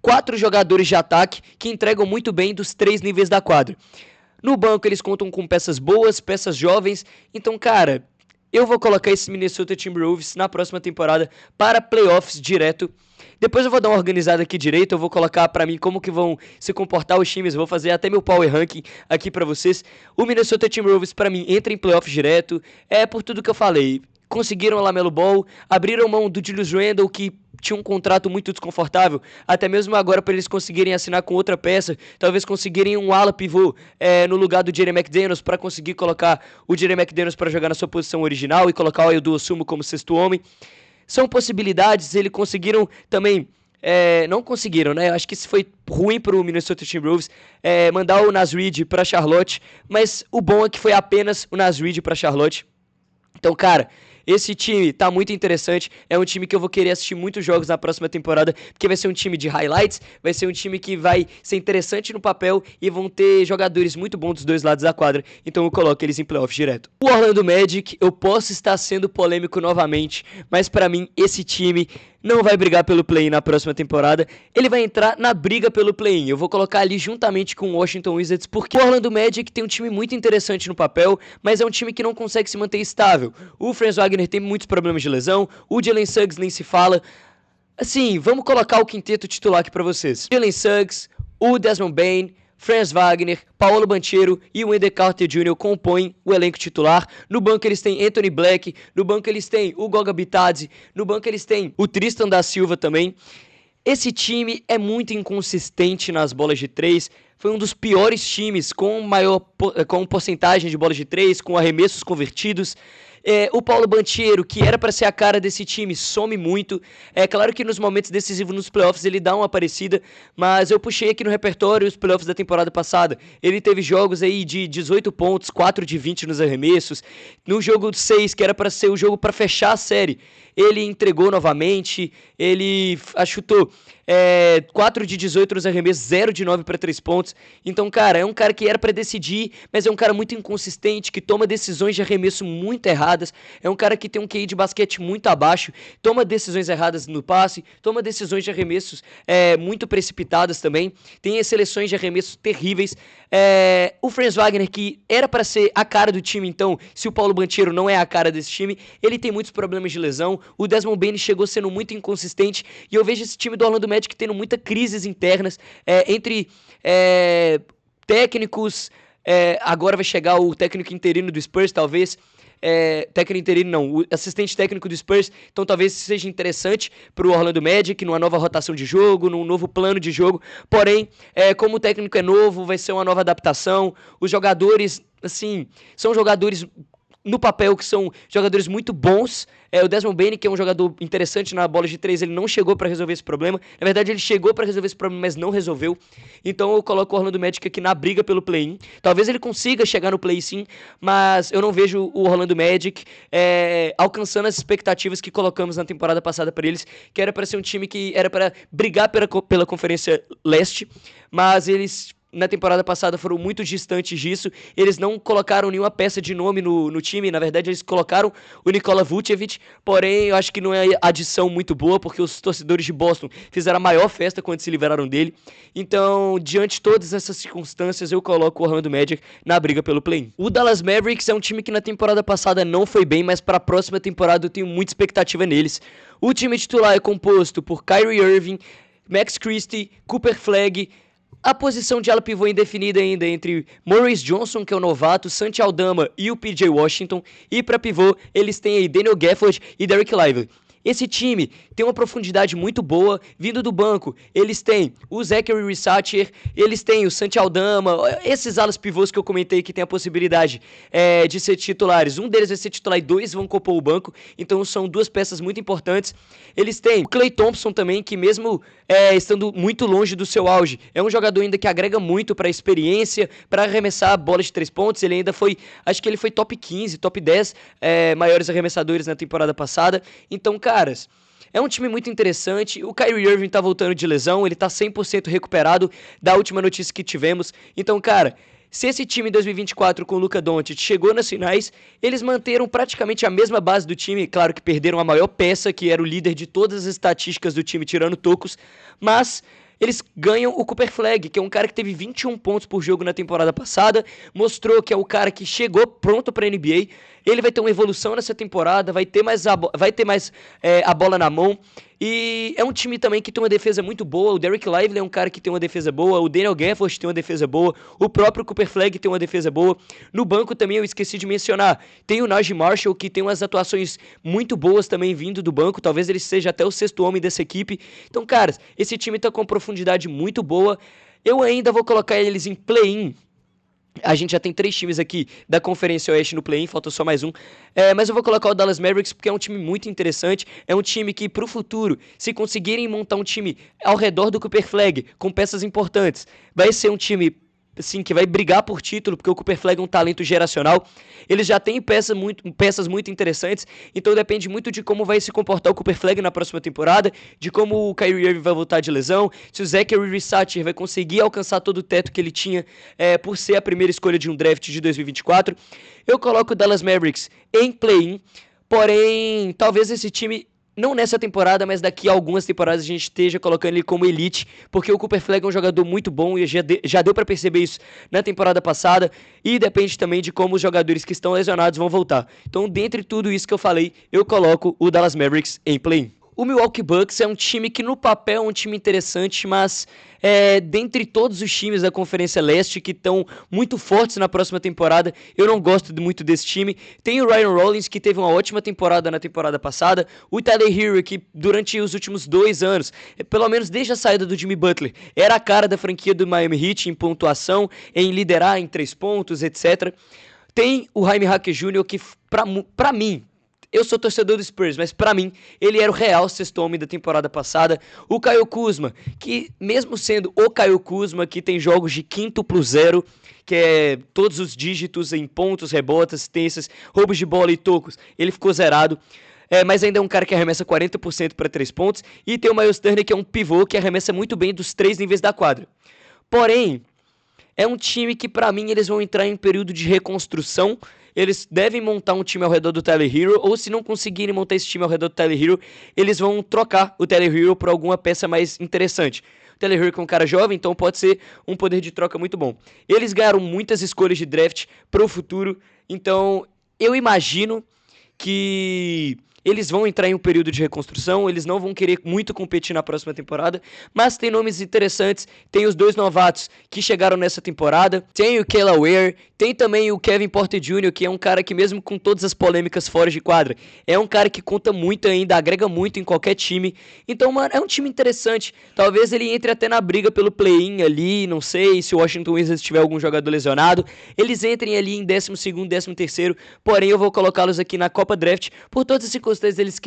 4 jogadores de ataque que entregam muito bem dos 3 níveis da quadra. No banco eles contam com peças boas, peças jovens, então, cara, eu vou colocar esse Minnesota Timberwolves na próxima temporada para playoffs direto. Depois eu vou dar uma organizada aqui direito, eu vou colocar pra mim como que vão se comportar os times, vou fazer até meu power ranking aqui pra vocês. O Minnesota Timberwolves pra mim entra em playoffs direto, por tudo que eu falei. Conseguiram o LaMelo Ball, abriram mão do Julius Randle, que tinha um contrato muito desconfortável, até mesmo agora para eles conseguirem assinar com outra peça, talvez conseguirem um ala pivô no lugar do Jeremy McDaniels, para conseguir colocar o Jeremy McDaniels para jogar na sua posição original e colocar o Ayo Dosunmu como sexto homem. São possibilidades, eles conseguiram também, não conseguiram, né? Acho que isso foi ruim pro Minnesota Timberwolves, mandar o Naz Reid pra Charlotte, mas o bom é que foi apenas o Naz Reid pra Charlotte. Então, cara, esse time tá muito interessante, é um time que eu vou querer assistir muitos jogos na próxima temporada, porque vai ser um time de highlights, vai ser um time que vai ser interessante no papel e vão ter jogadores muito bons dos dois lados da quadra, então eu coloco eles em playoffs direto. O Orlando Magic, eu posso estar sendo polêmico novamente, mas pra mim esse time não vai brigar pelo play-in na próxima temporada, ele vai entrar na briga pelo play-in, eu vou colocar ali juntamente com o Washington Wizards, porque o Orlando Magic tem um time muito interessante no papel, mas é um time que não consegue se manter estável. O Franz Wagner tem muitos problemas de lesão, o Jalen Suggs nem se fala. Assim, vamos colocar o quinteto titular aqui pra vocês. Jalen Suggs, o Desmond Bane, Franz Wagner, Paolo Banchero e o Wendell Carter Jr. compõem o elenco titular. No banco eles têm Anthony Black, no banco eles têm o Goga Bitadze, no banco eles têm o Tristan da Silva também. Esse time é muito inconsistente nas bolas de 3, foi um dos piores times com porcentagem de bolas de 3, com arremessos convertidos. O Paulo Banchero, que era para ser a cara desse time, some muito. É claro que nos momentos decisivos nos playoffs ele dá uma aparecida, mas eu puxei aqui no repertório os playoffs da temporada passada. Ele teve jogos aí de 18 pontos, 4 de 20 nos arremessos. No jogo 6, que era para ser o jogo para fechar a série, ele entregou novamente, ele chutou 4 de 18 nos arremessos, 0 de 9 para 3 pontos. Então, cara, é um cara que era para decidir, mas é um cara muito inconsistente, que toma decisões de arremesso muito erradas. É um cara que tem um QI de basquete muito abaixo, toma decisões erradas no passe, toma decisões de arremessos muito precipitadas também. Tem seleções de arremessos terríveis. O Franz Wagner, que era para ser a cara do time, então, se o Paulo Banchero não é a cara desse time, ele tem muitos problemas de lesão. O Desmond Bane chegou sendo muito inconsistente, e eu vejo esse time do Orlando Magic tendo muitas crises internas entre técnicos. Agora vai chegar o técnico interino do Spurs, talvez. Técnico interino não, o assistente técnico do Spurs, então talvez seja interessante para o Orlando Magic, numa nova rotação de jogo, num novo plano de jogo, porém, como o técnico é novo, vai ser uma nova adaptação, os jogadores, assim, são jogadores no papel que são jogadores muito bons. O Desmond Bane, que é um jogador interessante na bola de 3, ele não chegou para resolver esse problema. Na verdade, ele chegou para resolver esse problema, mas não resolveu. Então eu coloco o Orlando Magic aqui na briga pelo play-in. Talvez ele consiga chegar no play sim, mas eu não vejo o Orlando Magic alcançando as expectativas que colocamos na temporada passada para eles, que era para ser um time que era para brigar pela Conferência Leste, mas eles na temporada passada foram muito distantes disso. Eles não colocaram nenhuma peça de nome no time. Na verdade, eles colocaram o Nikola Vucevic, porém eu acho que não é adição muito boa, porque os torcedores de Boston fizeram a maior festa quando se livraram dele. Então, diante de todas essas circunstâncias, eu coloco o Orlando Magic na briga pelo play-in. O Dallas Mavericks é um time que na temporada passada não foi bem, mas para a próxima temporada eu tenho muita expectativa neles. O time titular é composto por Kyrie Irving, Max Christie, Cooper Flagg. A posição de ala pivô indefinida ainda entre Maurice Johnson, que é o novato, Santi Aldama e o PJ Washington. E para pivô, eles têm aí Daniel Gafford e Derek Lively. Esse time tem uma profundidade muito boa, vindo do banco. Eles têm o Zachary Resacher, eles têm o Santi Aldama, esses alas pivôs que eu comentei que tem a possibilidade de ser titulares. Um deles vai ser titular e 2 vão compor o banco, então são 2 peças muito importantes. Eles têm o Klay Thompson também, que mesmo estando muito longe do seu auge, é um jogador ainda que agrega muito para a experiência, para arremessar a bola de 3 pontos. Ele ainda foi, acho que ele foi top 15, top 10 maiores arremessadores na temporada passada. Então, caras, é um time muito interessante. O Kyrie Irving tá voltando de lesão, ele tá 100% recuperado da última notícia que tivemos. Então, cara, se esse time em 2024 com o Luka Doncic chegou nas finais, eles manteram praticamente a mesma base do time. Claro que perderam a maior peça, que era o líder de todas as estatísticas do time, tirando tocos, mas eles ganham o Cooper Flagg, que é um cara que teve 21 pontos por jogo na temporada passada, mostrou que é o cara que chegou pronto para a NBA. Ele vai ter uma evolução nessa temporada, vai ter mais a bola na mão. E é um time também que tem uma defesa muito boa. O Derek Lively é um cara que tem uma defesa boa, o Daniel Gafford tem uma defesa boa, o próprio Cooper Flagg tem uma defesa boa. No banco também eu esqueci de mencionar, tem o Najee Marshall, que tem umas atuações muito boas também vindo do banco. Talvez ele seja até o 6º homem dessa equipe. Então, caras, esse time tá com profundidade muito boa. Eu ainda vou colocar eles em play-in. A gente já tem 3 times aqui da Conferência Oeste no play-in, falta só mais um. Mas eu vou colocar o Dallas Mavericks porque é um time muito interessante. É um time que, pro futuro, se conseguirem montar um time ao redor do Cooper Flagg, com peças importantes, vai ser um time assim, que vai brigar por título, porque o Cooper Flagg é um talento geracional. Eles já têm peças muito interessantes, então depende muito de como vai se comportar o Cooper Flagg na próxima temporada, de como o Kyrie Irving vai voltar de lesão, se o Zachary Resacher vai conseguir alcançar todo o teto que ele tinha por ser a primeira escolha de um draft de 2024. Eu coloco o Dallas Mavericks em play-in, porém, talvez esse time, não nessa temporada, mas daqui a algumas temporadas a gente esteja colocando ele como elite, porque o Cooper Flagg é um jogador muito bom e já deu pra perceber isso na temporada passada, e depende também de como os jogadores que estão lesionados vão voltar. Então, dentre tudo isso que eu falei, eu coloco o Dallas Mavericks em play. O Milwaukee Bucks é um time que no papel é um time interessante, mas dentre todos os times da Conferência Leste que estão muito fortes na próxima temporada, eu não gosto muito desse time. Tem o Ryan Rollins, que teve uma ótima temporada na temporada passada, o Tyler Hero, que durante os últimos 2 anos, pelo menos desde a saída do Jimmy Butler, era a cara da franquia do Miami Heat em pontuação, em liderar em 3 pontos, etc. Tem o Jaime Jaquez Jr., que pra mim, eu sou torcedor do Spurs, mas pra mim, ele era o real sexto homem da temporada passada. O Kyle Kuzma, que mesmo sendo o Kyle Kuzma, que tem jogos de 5+0, que é todos os dígitos em pontos, rebotes, assistências, roubos de bola e tocos, ele ficou zerado. Mas ainda é um cara que arremessa 40% para 3 pontos. E tem o Miles Turner, que é um pivô que arremessa muito bem dos 3 níveis da quadra. Porém, é um time que, pra mim, eles vão entrar em um período de reconstrução. Eles devem montar um time ao redor do Tyler Hero, ou se não conseguirem montar esse time ao redor do Tyler Hero, eles vão trocar o Tyler Hero por alguma peça mais interessante. O Tyler Hero é um cara jovem, então pode ser um poder de troca muito bom. Eles ganharam muitas escolhas de draft pro futuro, então eu imagino que eles vão entrar em um período de reconstrução, eles não vão querer muito competir na próxima temporada, mas tem nomes interessantes, tem os 2 novatos que chegaram nessa temporada, tem o Kayla Ware, tem também o Kevin Porter Jr., que é um cara que mesmo com todas as polêmicas fora de quadra, é um cara que conta muito ainda, agrega muito em qualquer time, então, mano, é um time interessante, talvez ele entre até na briga pelo play-in ali, não sei, se o Washington Wizards tiver algum jogador lesionado, eles entrem ali em 12º, 13º, porém eu vou colocá-los aqui na Copa Draft, por todas as circunstâncias eles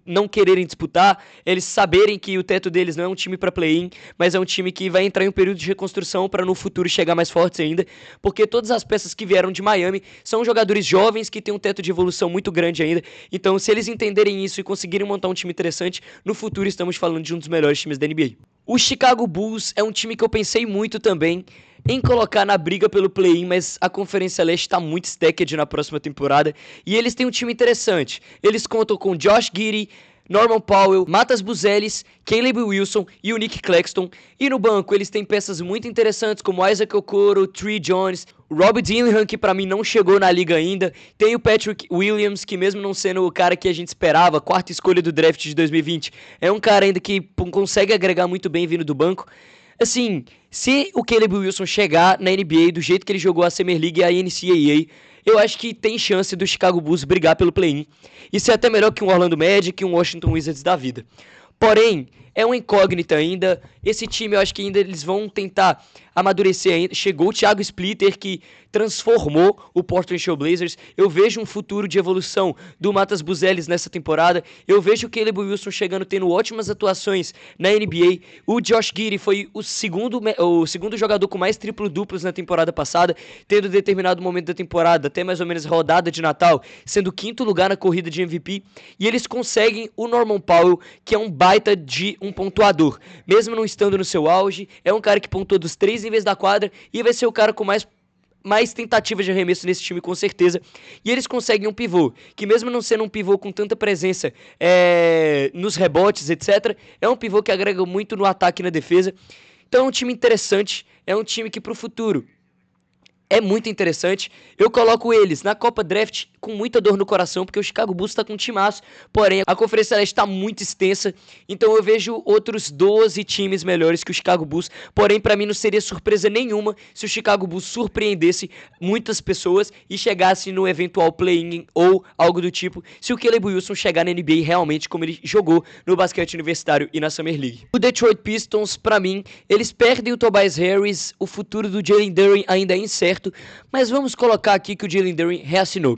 não quererem disputar, eles saberem que o teto deles não é um time para play-in, mas é um time que vai entrar em um período de reconstrução para no futuro chegar mais fortes ainda, porque todas as peças que vieram de Miami são jogadores jovens que têm um teto de evolução muito grande ainda, então se eles entenderem isso e conseguirem montar um time interessante, no futuro estamos falando de um dos melhores times da NBA. O Chicago Bulls é um time que eu pensei muito também em colocar na briga pelo play-in, mas a Conferência Leste está muito stacked na próxima temporada, e eles têm um time interessante. Eles contam com Josh Giddey, Norman Powell, Matas Buzelis, Caleb Wilson e o Nick Claxton. E no banco eles têm peças muito interessantes como Isaac Okoro, Trey Jones, Rob Dillingham, que pra mim não chegou na liga ainda. Tem o Patrick Williams, que mesmo não sendo o cara que a gente esperava, 4ª escolha do draft de 2020, é um cara ainda que consegue agregar muito bem vindo do banco. Assim, se o Caleb Wilson chegar na NBA do jeito que ele jogou a Summer League e a NCAA, eu acho que tem chance do Chicago Bulls brigar pelo play-in. Isso é até melhor que um Orlando Magic e um Washington Wizards da vida. Porém, é uma incógnita ainda. Esse time eu acho que ainda eles vão tentar amadurecer ainda. Chegou o Thiago Splitter, que transformou o Portland Trail Blazers. Eu vejo um futuro de evolução do Matas Buzelis nessa temporada. Eu vejo o Caleb Wilson chegando, tendo ótimas atuações na NBA. O Josh Giddey foi o segundo jogador com mais triplo-duplos na temporada passada, tendo determinado momento da temporada, até mais ou menos rodada de Natal, sendo o 5º lugar na corrida de MVP. E eles conseguem o Norman Powell, que é um baita de um pontuador. Mesmo não estando no seu auge, é um cara que pontua dos 3 níveis da quadra e vai ser o cara com mais tentativas de arremesso nesse time, com certeza. E eles conseguem um pivô, que mesmo não sendo um pivô com tanta presença nos rebotes, etc., é um pivô que agrega muito no ataque e na defesa. Então é um time interessante, é um time que pro futuro é muito interessante. Eu coloco eles na Copa Draft com muita dor no coração, porque o Chicago Bulls está com um timaço, porém a Conferência Leste está muito extensa, então eu vejo outros 12 times melhores que o Chicago Bulls, porém para mim não seria surpresa nenhuma se o Chicago Bulls surpreendesse muitas pessoas e chegasse no eventual play-in ou algo do tipo, se o Caleb Wilson chegar na NBA realmente como ele jogou no basquete universitário e na Summer League. O Detroit Pistons, para mim, eles perdem o Tobias Harris, o futuro do Jalen Duren ainda é incerto, mas vamos colocar aqui que o Jalen Duren reassinou.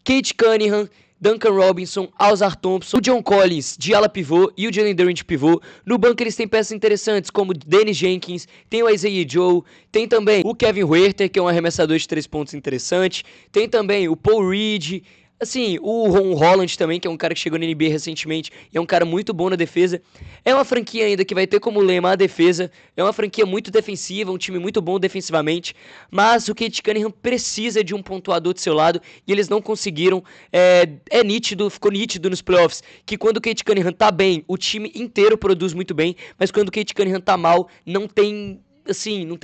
Cade Cunningham, Duncan Robinson, Ausar Thompson, o John Collins de ala pivô e o Jalen Duren de pivô. No banco eles têm peças interessantes como Dennis Jenkins, tem o Isaiah Joe, tem também o Kevin Huerter, que é um arremessador de 3 pontos interessante, tem também o Paul Reed, assim, o Ron Holland também, que é um cara que chegou na NBA recentemente e é um cara muito bom na defesa. É uma franquia ainda que vai ter como lema a defesa. É uma franquia muito defensiva, um time muito bom defensivamente. Mas o Cade Cunningham precisa de um pontuador do seu lado e eles não conseguiram. Ficou nítido nos playoffs que quando o Cade Cunningham tá bem, o time inteiro produz muito bem. Mas quando o Cade Cunningham tá mal, não tem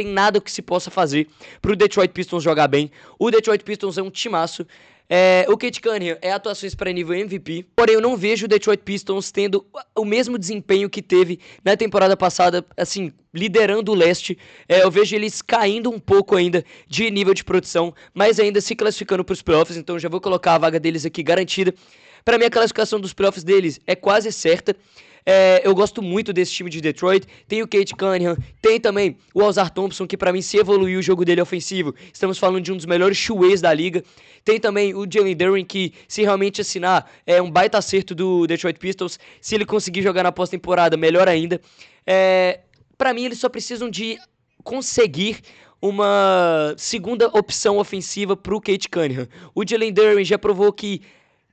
nada que se possa fazer pro Detroit Pistons jogar bem. O Detroit Pistons é um timaço. O Cade Cunningham é atuações para nível MVP, porém eu não vejo o Detroit Pistons tendo o mesmo desempenho que teve na temporada passada, assim, liderando o leste. Eu vejo eles caindo um pouco ainda de nível de produção, mas ainda se classificando para os playoffs, então já vou colocar a vaga deles aqui garantida. Para mim a classificação dos playoffs deles é quase certa. Eu gosto muito desse time de Detroit. Tem o Cade Cunningham, tem também o Alzar Thompson, que pra mim se evoluiu o jogo dele ofensivo. Estamos falando de um dos melhores shoeways da liga. Tem também o Jalen Duren, que se realmente assinar é um baita acerto do Detroit Pistons. Se ele conseguir jogar na pós-temporada, melhor ainda. Pra mim eles só precisam de conseguir uma segunda opção ofensiva pro Cade Cunningham. O Jalen Duren já provou que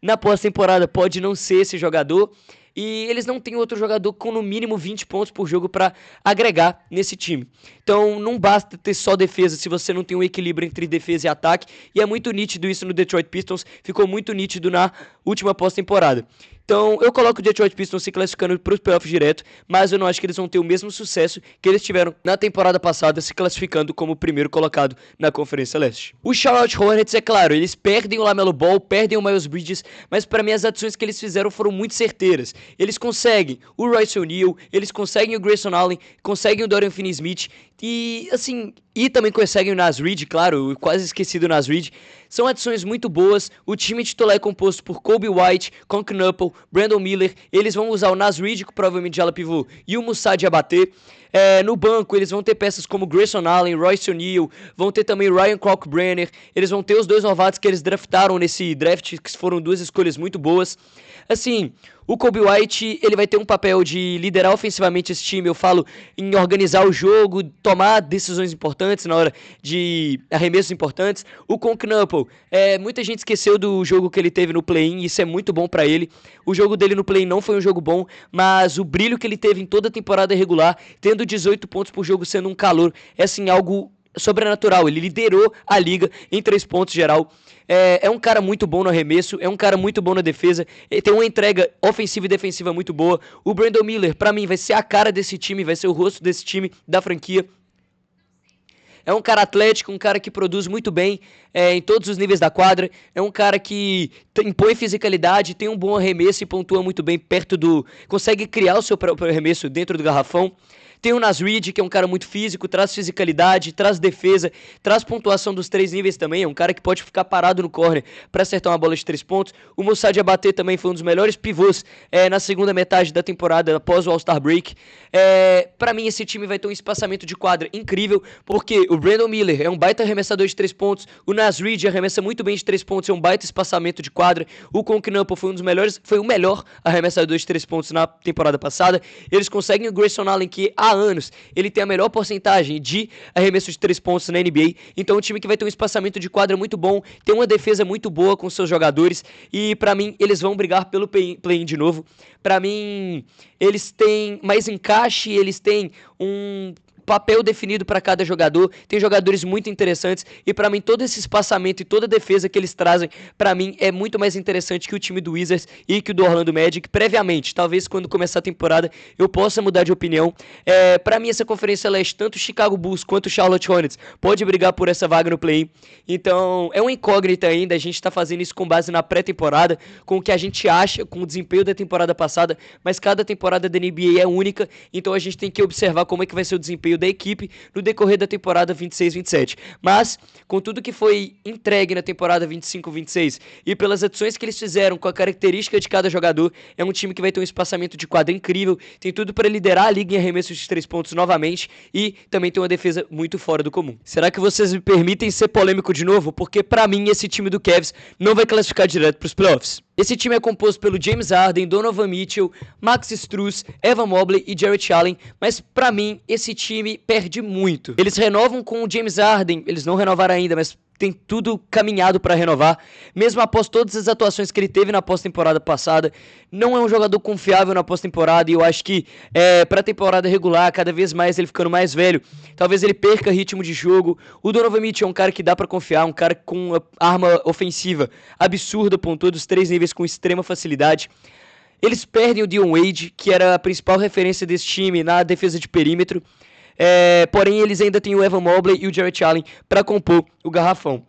na pós-temporada pode não ser esse jogador, e eles não têm outro jogador com no mínimo 20 pontos por jogo para agregar nesse time. Então não basta ter só defesa se você não tem um equilíbrio entre defesa e ataque, e é muito nítido isso no Detroit Pistons, ficou muito nítido na última pós-temporada. Então eu coloco o Detroit Pistons se classificando para os playoffs direto, mas eu não acho que eles vão ter o mesmo sucesso que eles tiveram na temporada passada, se classificando como o primeiro colocado na Conferência Leste. O Charlotte Hornets, é claro, eles perdem o LaMelo Ball, perdem o Miles Bridges, mas para mim as adições que eles fizeram foram muito certeiras. Eles conseguem o Royce O'Neal, eles conseguem o Grayson Allen, conseguem o Dorian Finney-Smith, e também conseguem o Naz Reid, claro, eu quase esqueci do Naz Reid. São adições muito boas. O time titular é composto por Kobe White, Con Knuckle, Brandon Miller. Eles vão usar o Naz Reid, que provavelmente de ala pivô, e o Musa Diabaté. No banco eles vão ter peças como Grayson Allen, Royce O'Neal, vão ter também Ryan Kalkbrenner. Eles vão ter os dois novatos que eles draftaram nesse draft, que foram duas escolhas muito boas. Assim, o Kobe White, ele vai ter um papel de liderar ofensivamente esse time, eu falo em organizar o jogo, tomar decisões importantes na hora de arremessos importantes. O Con Knuckle, muita gente esqueceu do jogo que ele teve no play-in, isso é muito bom pra ele. O jogo dele no play-in não foi um jogo bom, mas o brilho que ele teve em toda a temporada regular, tendo 18 pontos por jogo, sendo um calor, é assim, algo sobrenatural. Ele liderou a liga em 3 pontos geral. É um cara muito bom no arremesso, é um cara muito bom na defesa, ele tem uma entrega ofensiva e defensiva muito boa. O Brandon Miller, pra mim, vai ser a cara desse time, vai ser o rosto desse time, da franquia. É um cara atlético, um cara que produz muito bem em todos os níveis da quadra. É um cara que impõe fisicalidade, tem um bom arremesso e pontua muito bem perto do... consegue criar o seu próprio arremesso dentro do garrafão. Tem o Naz Reid, que é um cara muito físico, traz fisicalidade, traz defesa, traz pontuação dos 3 níveis também. É um cara que pode ficar parado no corner para acertar uma bola de 3 pontos. O Musa Diabaté também foi um dos melhores pivôs na segunda metade da temporada, após o All-Star Break. Para mim, esse time vai ter um espaçamento de quadra incrível, porque o Brandon Miller é um baita arremessador de 3 pontos, o Naz Reid arremessa muito bem de 3 pontos, é um baita espaçamento de quadra. O Con Knuckle foi o melhor arremessador de 3 pontos na temporada passada. Eles conseguem o Grayson Allen, que há anos ele tem a melhor porcentagem de arremesso de 3 pontos na NBA. Então é um time que vai ter um espaçamento de quadra muito bom, tem uma defesa muito boa com seus jogadores, e pra mim eles vão brigar pelo play-in de novo. Pra mim eles têm mais encaixe, eles têm um papel definido para cada jogador, tem jogadores muito interessantes, e para mim todo esse espaçamento e toda a defesa que eles trazem, para mim é muito mais interessante que o time do Wizards e que o do Orlando Magic previamente. Talvez quando começar a temporada eu possa mudar de opinião. Para mim essa Conferência Leste, tanto o Chicago Bulls quanto o Charlotte Hornets pode brigar por essa vaga no play-in. Então é uma incógnita ainda, a gente está fazendo isso com base na pré-temporada, com o que a gente acha, com o desempenho da temporada passada, mas cada temporada da NBA é única, então a gente tem que observar como é que vai ser o desempenho da equipe no decorrer da temporada 26-27. Mas, com tudo que foi entregue na temporada 25-26 e pelas adições que eles fizeram com a característica de cada jogador, é um time que vai ter um espaçamento de quadra incrível, tem tudo para liderar a liga em arremessos de 3 pontos novamente e também tem uma defesa muito fora do comum. Será que vocês me permitem ser polêmico de novo? Porque pra mim esse time do Cavs não vai classificar direto pros playoffs. Esse time é composto pelo James Harden, Donovan Mitchell, Max Strus, Evan Mobley e Jarrett Allen, mas pra mim esse time perde muito. Eles renovam com o James Harden, eles não renovaram ainda, mas tem tudo caminhado para renovar, mesmo após todas as atuações que ele teve na pós-temporada passada. Não é um jogador confiável na pós-temporada, e eu acho que para a temporada regular, cada vez mais ele ficando mais velho, talvez ele perca ritmo de jogo. O Donovan Mitchell é um cara que dá para confiar, um cara com uma arma ofensiva absurda, pontua dos 3 níveis com extrema facilidade. Eles perdem o Dion Wade, que era a principal referência desse time na defesa de perímetro. Porém, eles ainda têm o Evan Mobley e o Jarrett Allen para compor o garrafão.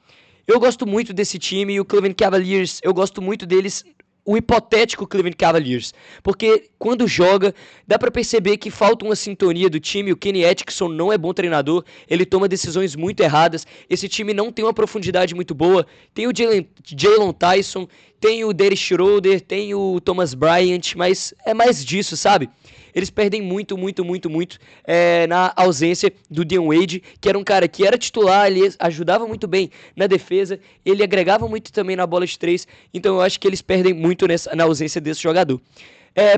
Eu gosto muito desse time, e o Cleveland Cavaliers, eu gosto muito deles o hipotético Cleveland Cavaliers, porque quando joga, dá pra perceber que falta uma sintonia do time. O Kenny Atkinson não é bom treinador, ele toma decisões muito erradas, esse time não tem uma profundidade muito boa, tem o Jalen Tyson, tem o Dennis Schroeder, tem o Thomas Bryant, mas é mais disso, sabe? Eles perdem muito na ausência do Dwayne Wade, que era um cara que era titular, ele ajudava muito bem na defesa, ele agregava muito também na bola de 3, então eu acho que eles perdem muito na ausência desse jogador.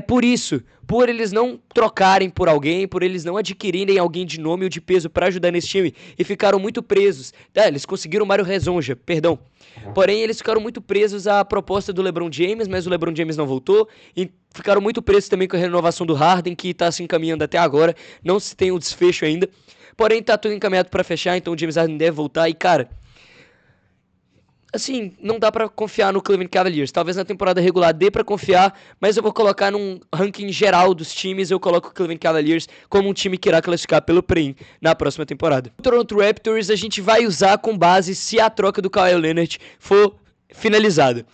Por isso, por eles não trocarem por alguém, por eles não adquirirem alguém de nome ou de peso para ajudar nesse time, e ficaram muito presos. Eles conseguiram o Mário Hezonja, perdão. Porém, eles ficaram muito presos à proposta do LeBron James, mas o LeBron James não voltou. E ficaram muito presos também com a renovação do Harden, que está se encaminhando até agora. Não se tem um desfecho ainda. Porém, tá tudo encaminhado para fechar, então o James Harden deve voltar. E, cara, assim, não dá pra confiar no Cleveland Cavaliers. Talvez na temporada regular dê pra confiar, mas eu vou colocar num ranking geral dos times, eu coloco o Cleveland Cavaliers como um time que irá classificar pelo play-in na próxima temporada. O Toronto Raptors a gente vai usar com base se a troca do Kawhi Leonard for finalizada.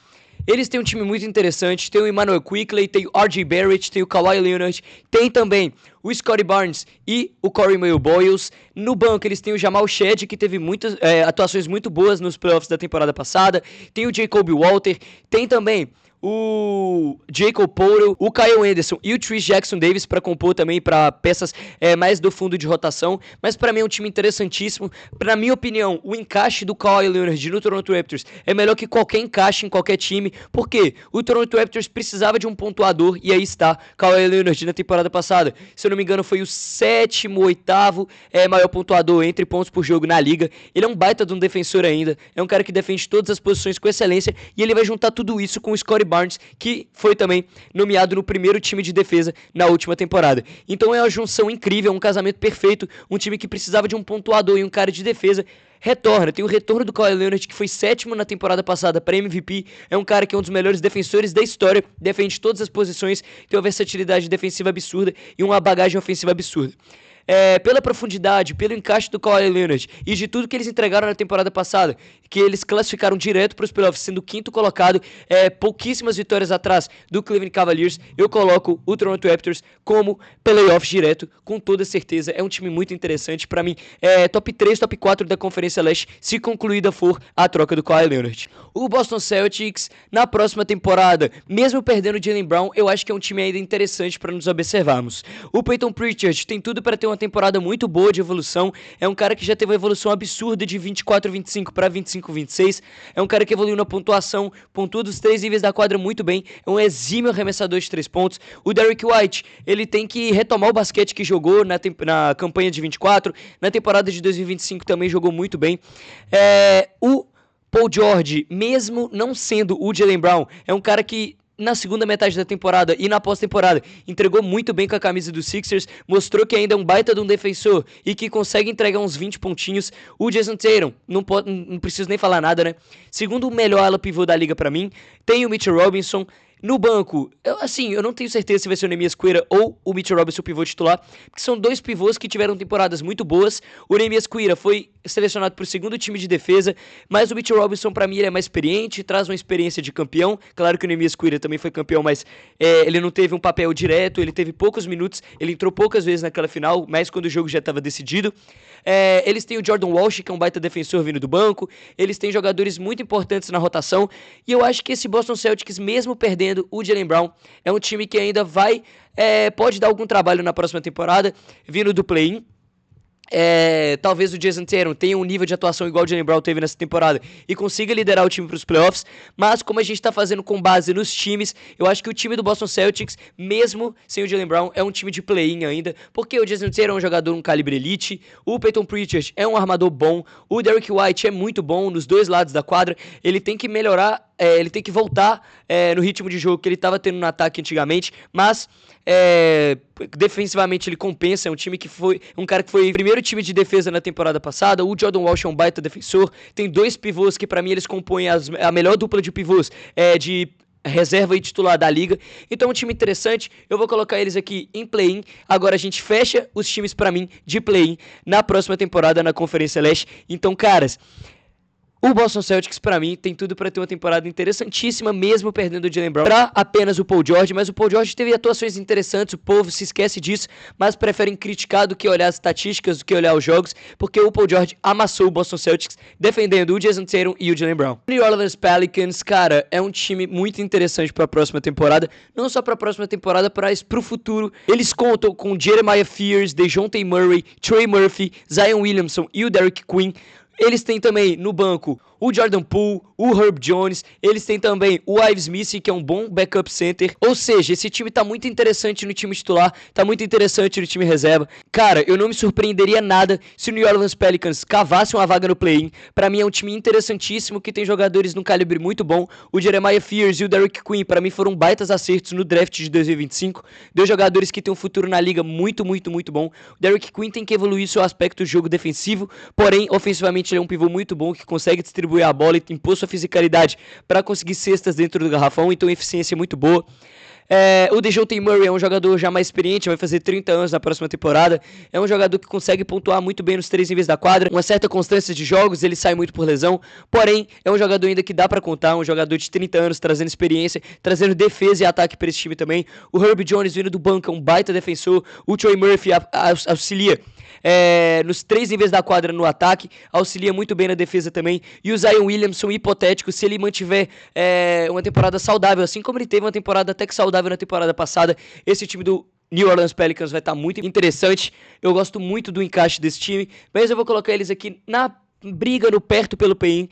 Eles têm um time muito interessante, tem o Emmanuel Quickley, tem o R.J. Barrett, tem o Kawhi Leonard, tem também o Scottie Barnes e o Corey Mayo Boyles. No banco eles têm o Jamal Shead, que teve muitas atuações muito boas nos playoffs da temporada passada, tem o Jacob Walter, tem também o Jacob Poeltl, o Kyle Anderson e o Trish Jackson Davis para compor também para peças mais do fundo de rotação, mas para mim é um time interessantíssimo. Na minha opinião, o encaixe do Kawhi Leonard no Toronto Raptors é melhor que qualquer encaixe em qualquer time, porque o Toronto Raptors precisava de um pontuador e aí está Kawhi Leonard na temporada passada. Se eu não me engano foi o 7º, 8º maior pontuador entre pontos por jogo na liga. Ele é um baita de um defensor ainda, é um cara que defende todas as posições com excelência e ele vai juntar tudo isso com o Scottie Barnes, que foi também nomeado no primeiro time de defesa na última temporada. Então é uma junção incrível, um casamento perfeito, um time que precisava de um pontuador e um cara de defesa. Retorna, tem o retorno do Kawhi Leonard, que foi 7º na temporada passada para MVP, é um cara que é um dos melhores defensores da história, defende todas as posições, tem uma versatilidade defensiva absurda e uma bagagem ofensiva absurda. Pela profundidade, pelo encaixe do Kawhi Leonard e de tudo que eles entregaram na temporada passada, que eles classificaram direto para os playoffs, sendo o 5º colocado, pouquíssimas vitórias atrás do Cleveland Cavaliers, eu coloco o Toronto Raptors como playoffs direto, com toda certeza. É um time muito interessante, para mim, top 3, top 4 da Conferência Leste, se concluída for a troca do Kawhi Leonard. O Boston Celtics, na próxima temporada, mesmo perdendo o Jaylen Brown, eu acho que é um time ainda interessante para nos observarmos. O Peyton Pritchard tem tudo para ter uma temporada muito boa de evolução, é um cara que já teve uma evolução absurda de 24-25 para 25-26, é um cara que evoluiu na pontuação, pontua dos 3 níveis da quadra muito bem, é um exímio arremessador de 3 pontos. O Derrick White, ele tem que retomar o basquete que jogou na campanha de 24, na temporada de 2025 também jogou muito bem. O Paul George, mesmo não sendo o Jaylen Brown, é um cara que na segunda metade da temporada e na pós-temporada entregou muito bem com a camisa do Sixers, mostrou que ainda é um baita de um defensor e que consegue entregar uns 20 pontinhos. O Jason Tatum, não preciso nem falar nada, né? Segundo o melhor ala pivô da liga pra mim, tem o Mitchell Robinson. No banco, eu não tenho certeza se vai ser o Neemias Queta ou o Mitchell Robinson, o pivô titular, porque são dois pivôs que tiveram temporadas muito boas. O Neemias Queta foi selecionado para o segundo time de defesa, mas o Mitchell Robinson, para mim, ele é mais experiente, traz uma experiência de campeão. Claro que o Neemias Queta também foi campeão, mas ele não teve um papel direto, ele teve poucos minutos, ele entrou poucas vezes naquela final, mas quando o jogo já estava decidido. Eles têm o Jordan Walsh, que é um baita defensor vindo do banco, eles têm jogadores muito importantes na rotação, e eu acho que esse Boston Celtics, mesmo perdendo o Jaylen Brown, é um time que ainda pode dar algum trabalho na próxima temporada, vindo do play-in. Talvez o Jason Tatum tenha um nível de atuação igual o Jaylen Brown teve nessa temporada e consiga liderar o time para os playoffs, mas como a gente está fazendo com base nos times, eu acho que o time do Boston Celtics, mesmo sem o Jaylen Brown, é um time de play-in ainda, porque o Jason Tatum é um jogador um calibre elite, o Peyton Pritchard é um armador bom, o Derrick White é muito bom nos dois lados da quadra, ele tem que melhorar, ele tem que voltar no ritmo de jogo que ele estava tendo no ataque antigamente, mas defensivamente ele compensa, é um time que foi um cara que foi primeiro time de defesa na temporada passada. O Jordan Walsh é um baita defensor, tem dois pivôs que pra mim eles compõem a melhor dupla de pivôs de reserva e titular da liga, então é um time interessante. Eu vou colocar eles aqui em play-in. Agora a gente fecha os times pra mim de play-in na próxima temporada na Conferência Leste. Então, caras, O Boston Celtics, pra mim, tem tudo pra ter uma temporada interessantíssima, mesmo perdendo o Jaylen Brown pra apenas o Paul George, mas o Paul George teve atuações interessantes, o povo se esquece disso, mas preferem criticar do que olhar as estatísticas, do que olhar os jogos, porque o Paul George amassou o Boston Celtics, defendendo o Jason Tatum e o Jaylen Brown. O New Orleans Pelicans, cara, é um time muito interessante pra próxima temporada, não só pra próxima temporada, mas pro futuro. Eles contam com Jeremiah Fears, DeJounte Murray, Trey Murphy, Zion Williamson e o Derek Quinn. Eles têm também no banco o Jordan Poole, o Herb Jones, eles têm também o Ives Smith, que é um bom backup center. Ou seja, esse time tá muito interessante no time titular, tá muito interessante no time reserva. Cara, eu não me surpreenderia nada se o New Orleans Pelicans cavasse uma vaga no play-in. Pra mim é um time interessantíssimo, que tem jogadores num calibre muito bom. O Jeremiah Fears e o Derek Quinn, pra mim, foram baitas acertos no draft de 2025. Dois jogadores que têm um futuro na liga muito bom. O Derek Quinn tem que evoluir seu aspecto do jogo defensivo, porém, ofensivamente ele é um pivô muito bom, que consegue distribuir a bola e impor sua fisicalidade para conseguir cestas dentro do garrafão, então a eficiência é muito boa. O DeJounte Murray é um jogador já mais experiente, vai fazer 30 anos na próxima temporada. É um jogador que consegue pontuar muito bem nos 3 níveis da quadra, uma certa constância de jogos, ele sai muito por lesão, porém é um jogador ainda que dá pra contar, um jogador de 30 anos, trazendo experiência, trazendo defesa e ataque para esse time também. O Herb Jones vindo do banco, é um baita defensor. O Trey Murphy auxilia nos 3 níveis da quadra no ataque, auxilia muito bem na defesa também. E o Zion Williamson, hipotético, se ele mantiver uma temporada saudável, assim como ele teve uma temporada até que saudável na temporada passada, esse time do New Orleans Pelicans vai estar muito interessante. Eu gosto muito do encaixe desse time, mas eu vou colocar eles aqui na briga no perto pelo play-in,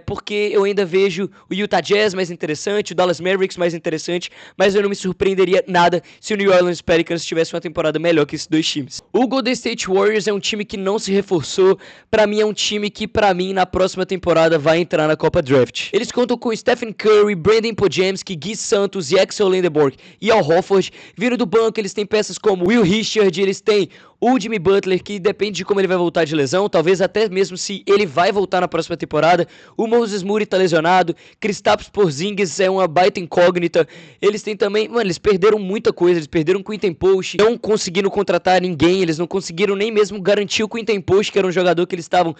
porque eu ainda vejo o Utah Jazz mais interessante, o Dallas Mavericks mais interessante, mas eu não me surpreenderia nada se o New Orleans Pelicans tivesse uma temporada melhor que esses dois times. O Golden State Warriors é um time que não se reforçou, pra mim é um time que na próxima temporada vai entrar na Copa Draft. Eles contam com Stephen Curry, Brandon Podziemski, Gui Santos e Axel Lendeborg e Al Horford. Vindo do banco, eles têm peças como Will Richard, eles têm o Jimmy Butler, que depende de como ele vai voltar de lesão, talvez até mesmo se ele vai voltar na próxima temporada. O Moses Moody tá lesionado, Kristaps Porzingis é uma baita incógnita. Eles têm também, eles perderam muita coisa, eles perderam o Quinton Post, não conseguiram contratar ninguém, eles não conseguiram nem mesmo garantir o Quinton Post, que era um jogador que eles estavam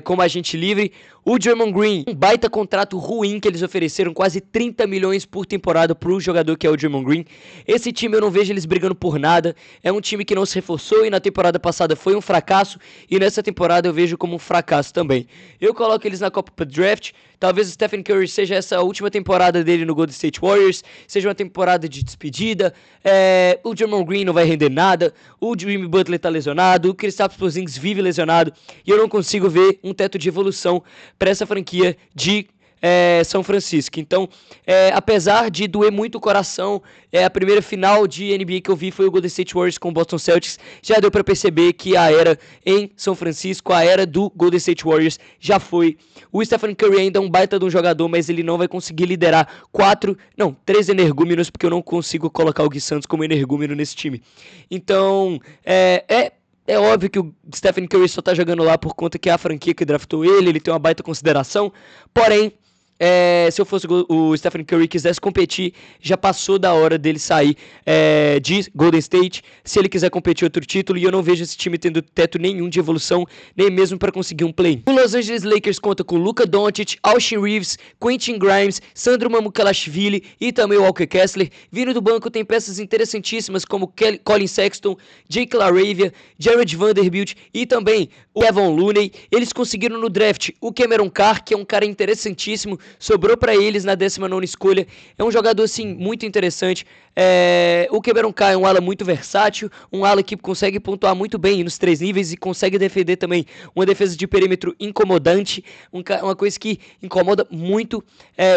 como agente livre. O Draymond Green, um baita contrato ruim que eles ofereceram, quase 30 milhões por temporada pro jogador que é o Draymond Green. Esse time eu não vejo eles brigando por nada, é um time que não se reforçou e na temporada passada foi um fracasso, e nessa temporada eu vejo como um fracasso também. Eu coloco eles na Copa Draft, talvez o Stephen Curry seja essa a última temporada dele no Golden State Warriors, seja uma temporada de despedida, o Draymond Green não vai render nada, o Jimmy Butler tá lesionado, o Kristaps Porzingis vive lesionado, e eu não consigo ver um teto de evolução para essa franquia de São Francisco. Então, apesar de doer muito o coração, a primeira final de NBA que eu vi foi o Golden State Warriors com o Boston Celtics. Já deu para perceber que a era em São Francisco, a era do Golden State Warriors já foi. O Stephen Curry ainda é um baita de um jogador, mas ele não vai conseguir liderar 3 energúmenos, porque eu não consigo colocar o Gui Santos como energúmeno nesse time. Então, é óbvio que o Stephen Curry só tá jogando lá por conta que é a franquia que draftou ele tem uma baita consideração, porém, se eu fosse o Stephen Curry e quisesse competir, já passou da hora dele sair de Golden State, se ele quiser competir outro título, e eu não vejo esse time tendo teto nenhum de evolução, nem mesmo para conseguir um play. O Los Angeles Lakers conta com Luka Doncic, Austin Reeves, Quentin Grimes, Sandro Mamukelashvili e também o Walker Kessler. Vindo do banco tem peças interessantíssimas como Colin Sexton, Jake LaRavia, Jared Vanderbilt e também o Kevon Looney. Eles conseguiram no draft o Cameron Carr, que é um cara interessantíssimo, sobrou pra eles na 19ª escolha. É um jogador, assim, muito interessante. O Cameron Carr é um ala muito versátil, um ala que consegue pontuar muito bem nos 3 níveis e consegue defender também uma defesa de perímetro incomodante, uma coisa que incomoda muito,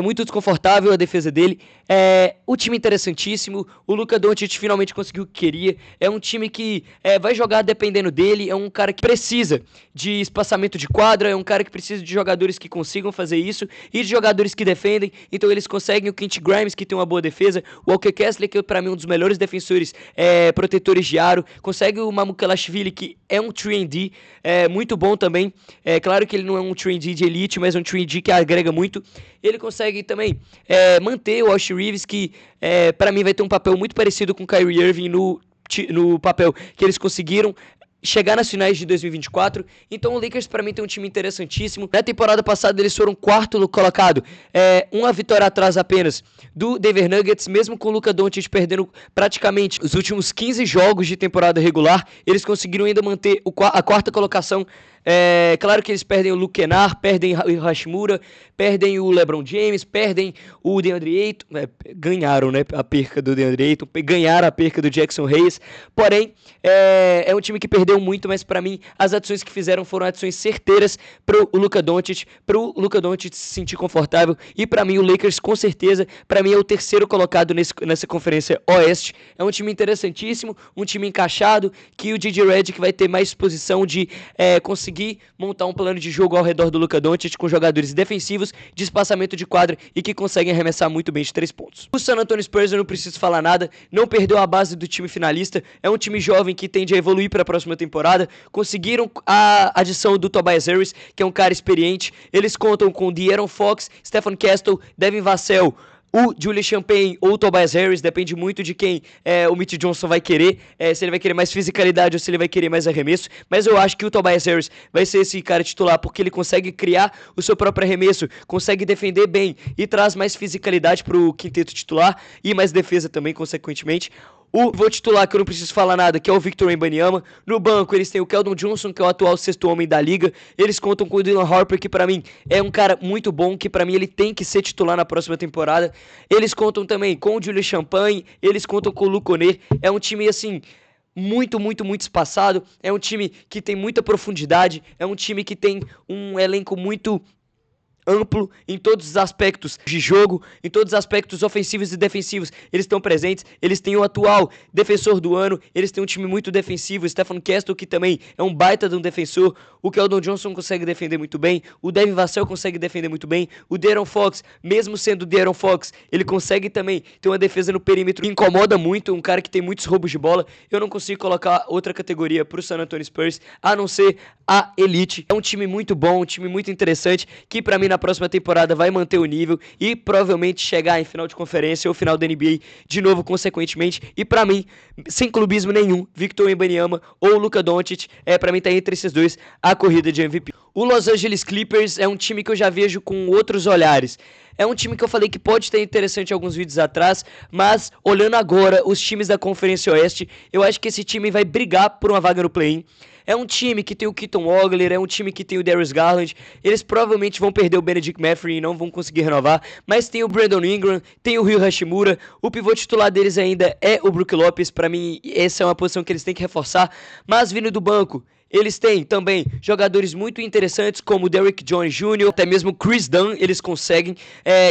muito desconfortável a defesa dele. O time interessantíssimo, o Luka Doncic finalmente conseguiu o que queria. É um time que vai jogar dependendo dele, é um cara que precisa de espaçamento de quadra, é um cara que precisa de jogadores que consigam fazer isso e de jogadores que defendem, então eles conseguem o Quentin Grimes, que tem uma boa defesa, o Walker Kessler, que pra mim é um dos melhores defensores protetores de aro, consegue o Mamukelashvili, que é um 3&D, muito bom também, claro que ele não é um 3&D de elite, mas é um 3&D que agrega muito. Ele consegue também manter o Austin Reeves, que pra mim vai ter um papel muito parecido com o Kyrie Irving no papel que eles conseguiram chegar nas finais de 2024. Então o Lakers pra mim tem um time interessantíssimo. Na temporada passada eles foram quarto colocado, uma vitória atrás apenas do Denver Nuggets, mesmo com o Luka Doncic perdendo praticamente os últimos 15 jogos de temporada regular, eles conseguiram ainda manter a quarta colocação. Claro que eles perdem o Luke Kennard, perdem o Hashimura, perdem o LeBron James, perdem o DeAndre Ayton, ganharam, né, a perca do DeAndre Ayton, ganharam a perca do Jackson Hayes, porém, é um time que perdeu muito, mas pra mim, as adições que fizeram foram adições certeiras pro Luka Doncic se sentir confortável, e pra mim o Lakers, com certeza, pra mim é o terceiro colocado nessa conferência Oeste. É um time interessantíssimo, um time encaixado, que o JJ Redick vai ter mais posição de conseguir montar um plano de jogo ao redor do Luka Doncic com jogadores defensivos, de espaçamento de quadra e que conseguem arremessar muito bem de 3 pontos. O San Antonio Spurs, eu não preciso falar nada, não perdeu a base do time finalista, é um time jovem que tende a evoluir para a próxima temporada, conseguiram a adição do Tobias Harris, que é um cara experiente, eles contam com De'Aaron Fox, Stephen Castle, Devin Vassell, o Julius Champagne ou o Tobias Harris, depende muito de quem o Mitch Johnson vai querer, se ele vai querer mais fisicalidade ou se ele vai querer mais arremesso, mas eu acho que o Tobias Harris vai ser esse cara titular porque ele consegue criar o seu próprio arremesso, consegue defender bem e traz mais fisicalidade pro quinteto titular e mais defesa também, consequentemente. O vou titular, que eu não preciso falar nada, que é o Victor Wembanyama. No banco, eles têm o Keldon Johnson, que é o atual sexto homem da liga. Eles contam com o Dylan Harper, que pra mim é um cara muito bom, que pra mim ele tem que ser titular na próxima temporada. Eles contam também com o Julius Champagne, eles contam com o Luke Kennard. É um time, assim, muito espaçado. É um time que tem muita profundidade. É um time que tem um elenco muito amplo em todos os aspectos de jogo, em todos os aspectos ofensivos e defensivos, eles estão presentes, eles têm o atual defensor do ano, eles têm um time muito defensivo, o Stephen Castle, que também é um baita de um defensor, o Keldon Johnson consegue defender muito bem, o Devin Vassell consegue defender muito bem, o De'Aaron Fox, mesmo sendo o De'Aaron Fox, ele consegue também ter uma defesa no perímetro que incomoda muito, um cara que tem muitos roubos de bola. Eu não consigo colocar outra categoria pro San Antonio Spurs, a não ser a elite. É um time muito bom, um time muito interessante, que pra mim na próxima temporada vai manter o nível e provavelmente chegar em final de conferência ou final da NBA de novo, consequentemente. E pra mim, sem clubismo nenhum, Victor Wembanyama ou Luka Doncic, pra mim tá entre esses dois a corrida de MVP. O Los Angeles Clippers é um time que eu já vejo com outros olhares. É um time que eu falei que pode ter interessante em alguns vídeos atrás, mas olhando agora os times da Conferência Oeste, eu acho que esse time vai brigar por uma vaga no play-in. É um time que tem o Keaton Ogler, é um time que tem o Darius Garland. Eles provavelmente vão perder o Benedict Mathurin e não vão conseguir renovar, mas tem o Brandon Ingram, tem o Rui Hashimura. O pivô titular deles ainda é o Brook Lopes. Pra mim, essa é uma posição que eles têm que reforçar, mas vindo do banco, eles têm também jogadores muito interessantes como o Derrick Jones Jr., até mesmo o Chris Dunn, eles conseguem,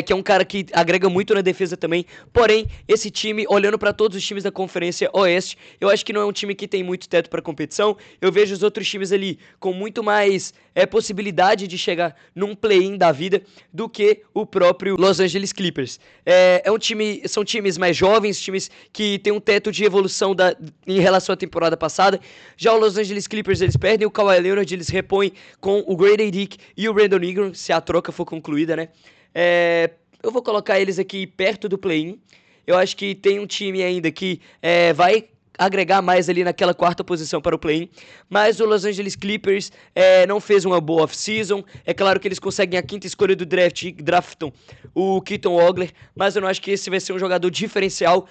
que é um cara que agrega muito na defesa também. Porém, esse time, olhando para todos os times da Conferência Oeste, eu acho que não é um time que tem muito teto para competição. Eu vejo os outros times ali com muito mais possibilidade de chegar num play-in da vida do que o próprio Los Angeles Clippers. São times mais jovens, times que têm um teto de evolução em relação à temporada passada. Já o Los Angeles Clippers, eles perdem o Kawhi Leonard, eles repõem com o Grady Dick e o Brandon Ingram, se a troca for concluída, né? Eu vou colocar eles aqui perto do play-in. Eu acho que tem um time ainda que vai agregar mais ali naquela quarta posição para o play-in, mas o Los Angeles Clippers não fez uma boa off-season. É claro que eles conseguem a quinta escolha do draft e draftam o Keaton Ogler, mas eu não acho que esse vai ser um jogador diferencial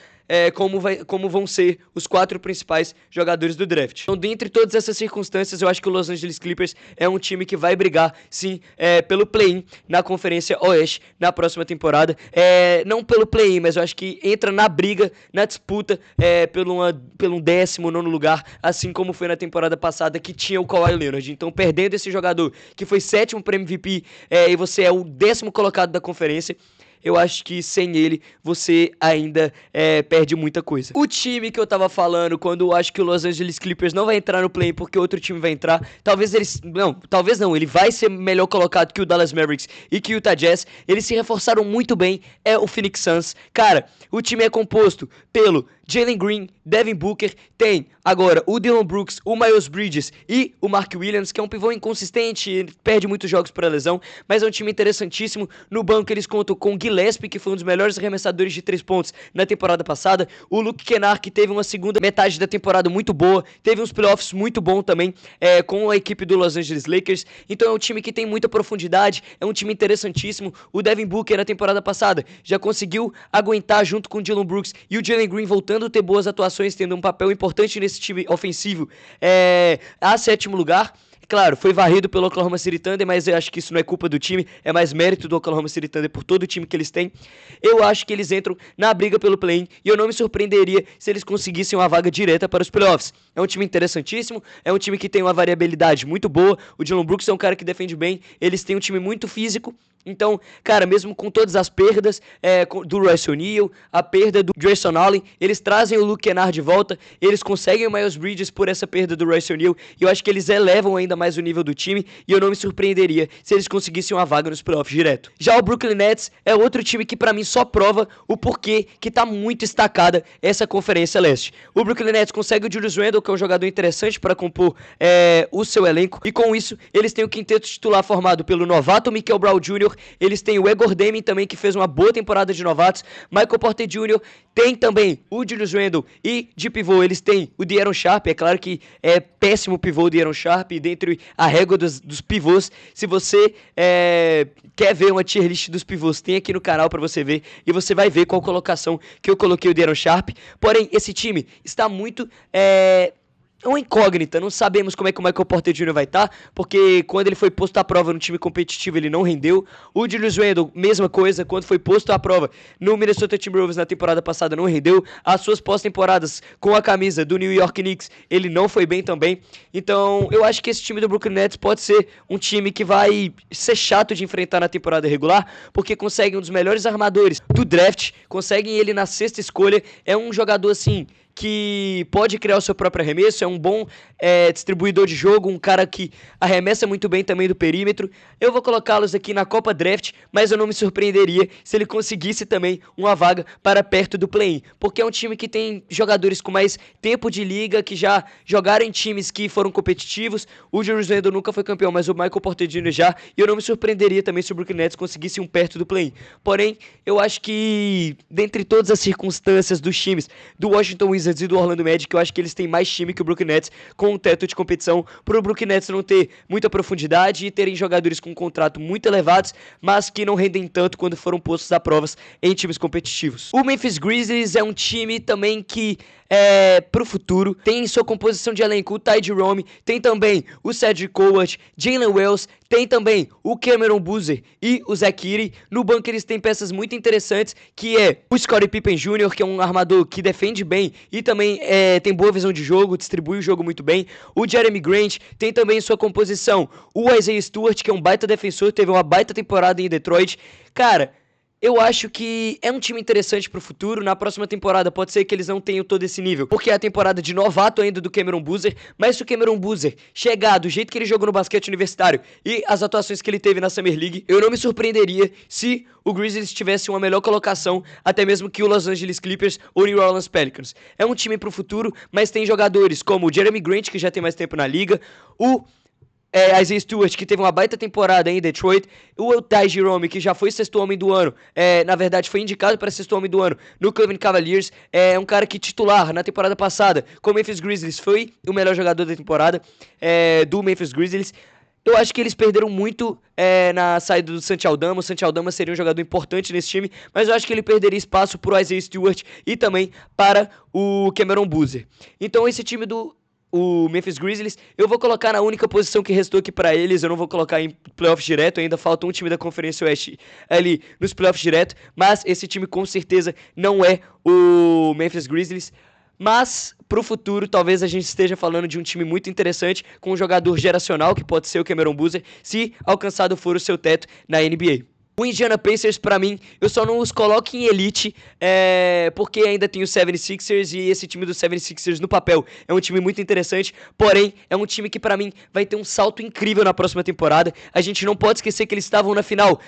como vão ser os 4 principais jogadores do draft. Então, dentre todas essas circunstâncias, eu acho que o Los Angeles Clippers é um time que vai brigar, sim, pelo play-in na Conferência Oeste na próxima temporada. Não pelo play-in, mas eu acho que entra na briga, na disputa, pelo 19º lugar, assim como foi na temporada passada, que tinha o Kawhi Leonard. Então, perdendo esse jogador, que foi 7º para MVP, e você é o 10º colocado da conferência, eu acho que sem ele você ainda perde muita coisa. O time que eu tava falando, quando eu acho que o Los Angeles Clippers não vai entrar no play porque outro time vai entrar, talvez não, ele vai ser melhor colocado que o Dallas Mavericks e que o Utah Jazz. Eles se reforçaram muito bem, é o Phoenix Suns. Cara, o time é composto pelo Jalen Green, Devin Booker, tem agora o Dillon Brooks, o Miles Bridges e o Mark Williams, que é um pivô inconsistente, perde muitos jogos por lesão, mas é um time interessantíssimo. No banco eles contam com o Gillespie, que foi um dos melhores arremessadores de 3 pontos na temporada passada, o Luke Kennard, que teve uma segunda metade da temporada muito boa, teve uns playoffs muito bom também, com a equipe do Los Angeles Lakers. Então é um time que tem muita profundidade, é um time interessantíssimo. O Devin Booker na temporada passada já conseguiu aguentar junto com o Dillon Brooks e o Jalen Green voltando a ter boas atuações, tendo um papel importante nesse time ofensivo a 7º lugar. Claro, foi varrido pelo Oklahoma City Thunder, mas eu acho que isso não é culpa do time, é mais mérito do Oklahoma City Thunder por todo o time que eles têm. Eu acho que eles entram na briga pelo play-in e eu não me surpreenderia se eles conseguissem uma vaga direta para os playoffs. É um time interessantíssimo, é um time que tem uma variabilidade muito boa. O Dillon Brooks é um cara que defende bem, eles têm um time muito físico. Então, cara, mesmo com todas as perdas do Royce O'Neal, a perda do Grayson Allen, eles trazem o Luke Kennard de volta, eles conseguem o Miles Bridges por essa perda do Royce O'Neal, e eu acho que eles elevam ainda mais o nível do time, e eu não me surpreenderia se eles conseguissem uma vaga nos playoffs direto. Já o Brooklyn Nets é outro time que pra mim só prova o porquê que tá muito estacada essa Conferência Leste. O Brooklyn Nets consegue o Julius Randle, que é um jogador interessante para compor o seu elenco, e com isso eles têm o quinteto titular formado pelo novato Michael Brown Jr., eles têm o Egor Deming também, que fez uma boa temporada de novatos, Michael Porter Jr., tem também o Julius Randle, e de pivô eles têm o De'Aaron Sharp. É claro que é péssimo o pivô do De'Aaron Sharp, dentre a régua dos pivôs. Se você quer ver uma tier list dos pivôs, tem aqui no canal pra você ver, e você vai ver qual colocação que eu coloquei o De'Aaron Sharp. Porém, esse time está muito uma incógnita, não sabemos como é que o Michael Porter Jr. vai estar, porque quando ele foi posto à prova no time competitivo ele não rendeu. O Julius Randle, mesma coisa, quando foi posto à prova no Minnesota Timberwolves na temporada passada não rendeu. As suas pós-temporadas com a camisa do New York Knicks ele não foi bem também. Então eu acho que esse time do Brooklyn Nets pode ser um time que vai ser chato de enfrentar na temporada regular, porque consegue um dos melhores armadores do draft, conseguem ele na 6ª escolha, é um jogador assim que pode criar o seu próprio arremesso, é um bom distribuidor de jogo, um cara que arremessa muito bem também do perímetro. Eu vou colocá-los aqui na Copa Draft, mas eu não me surpreenderia se ele conseguisse também uma vaga para perto do play-in, porque é um time que tem jogadores com mais tempo de liga, que já jogaram em times que foram competitivos. O Julius Randle nunca foi campeão, mas o Michael Porter Jr. já, e eu não me surpreenderia também se o Brooklyn Nets conseguisse um perto do play-in. Porém, eu acho que dentre todas as circunstâncias dos times do Washington Wizards e do Orlando Magic, eu acho que eles têm mais time que o Brooklyn Nets, com um teto de competição, para o Brooklyn Nets não ter muita profundidade e terem jogadores com um contrato muito elevados, mas que não rendem tanto quando foram postos a provas em times competitivos. O Memphis Grizzlies é um time também que pro futuro tem em sua composição de elenco o Ty Jerome, tem também o Cedric Howard, Jalen Wells, tem também o Cameron Boozer e o Zach Edey. No banco eles têm peças muito interessantes, que é o Scottie Pippen Jr., que é um armador que defende bem e também tem boa visão de jogo, distribui o jogo muito bem. O Jeremy Grant tem também em sua composição o Isaiah Stewart, que é um baita defensor, teve uma baita temporada em Detroit. Cara, eu acho que é um time interessante pro futuro. Na próxima temporada pode ser que eles não tenham todo esse nível, porque é a temporada de novato ainda do Cameron Boozer, mas se o Cameron Boozer chegar do jeito que ele jogou no basquete universitário e as atuações que ele teve na Summer League, eu não me surpreenderia se o Grizzlies tivesse uma melhor colocação, até mesmo que o Los Angeles Clippers ou o New Orleans Pelicans. É um time pro futuro, mas tem jogadores como o Jeremy Grant, que já tem mais tempo na liga, o Isaiah Stewart, que teve uma baita temporada em Detroit, o Ty Jerome, que já foi 6º homem do ano, na verdade foi indicado para 6º homem do ano no Cleveland Cavaliers, é um cara que titular na temporada passada com o Memphis Grizzlies foi o melhor jogador da temporada do Memphis Grizzlies. Eu acho que eles perderam muito na saída do Santi Aldama. O Santi Aldama seria um jogador importante nesse time, mas eu acho que ele perderia espaço para o Isaiah Stewart e também para o Cameron Boozer. Então esse time o Memphis Grizzlies, eu vou colocar na única posição que restou aqui pra eles. Eu não vou colocar em playoffs direto, ainda falta um time da Conferência Oeste ali nos playoffs direto, mas esse time com certeza não é o Memphis Grizzlies. Mas pro futuro talvez a gente esteja falando de um time muito interessante, com um jogador geracional que pode ser o Cameron Boozer, se alcançado for o seu teto na NBA. O Indiana Pacers, pra mim, eu só não os coloco em elite, porque ainda tem o 76ers, e esse time do 76ers no papel é um time muito interessante, porém, é um time que pra mim vai ter um salto incrível na próxima temporada. A gente não pode esquecer que eles estavam na final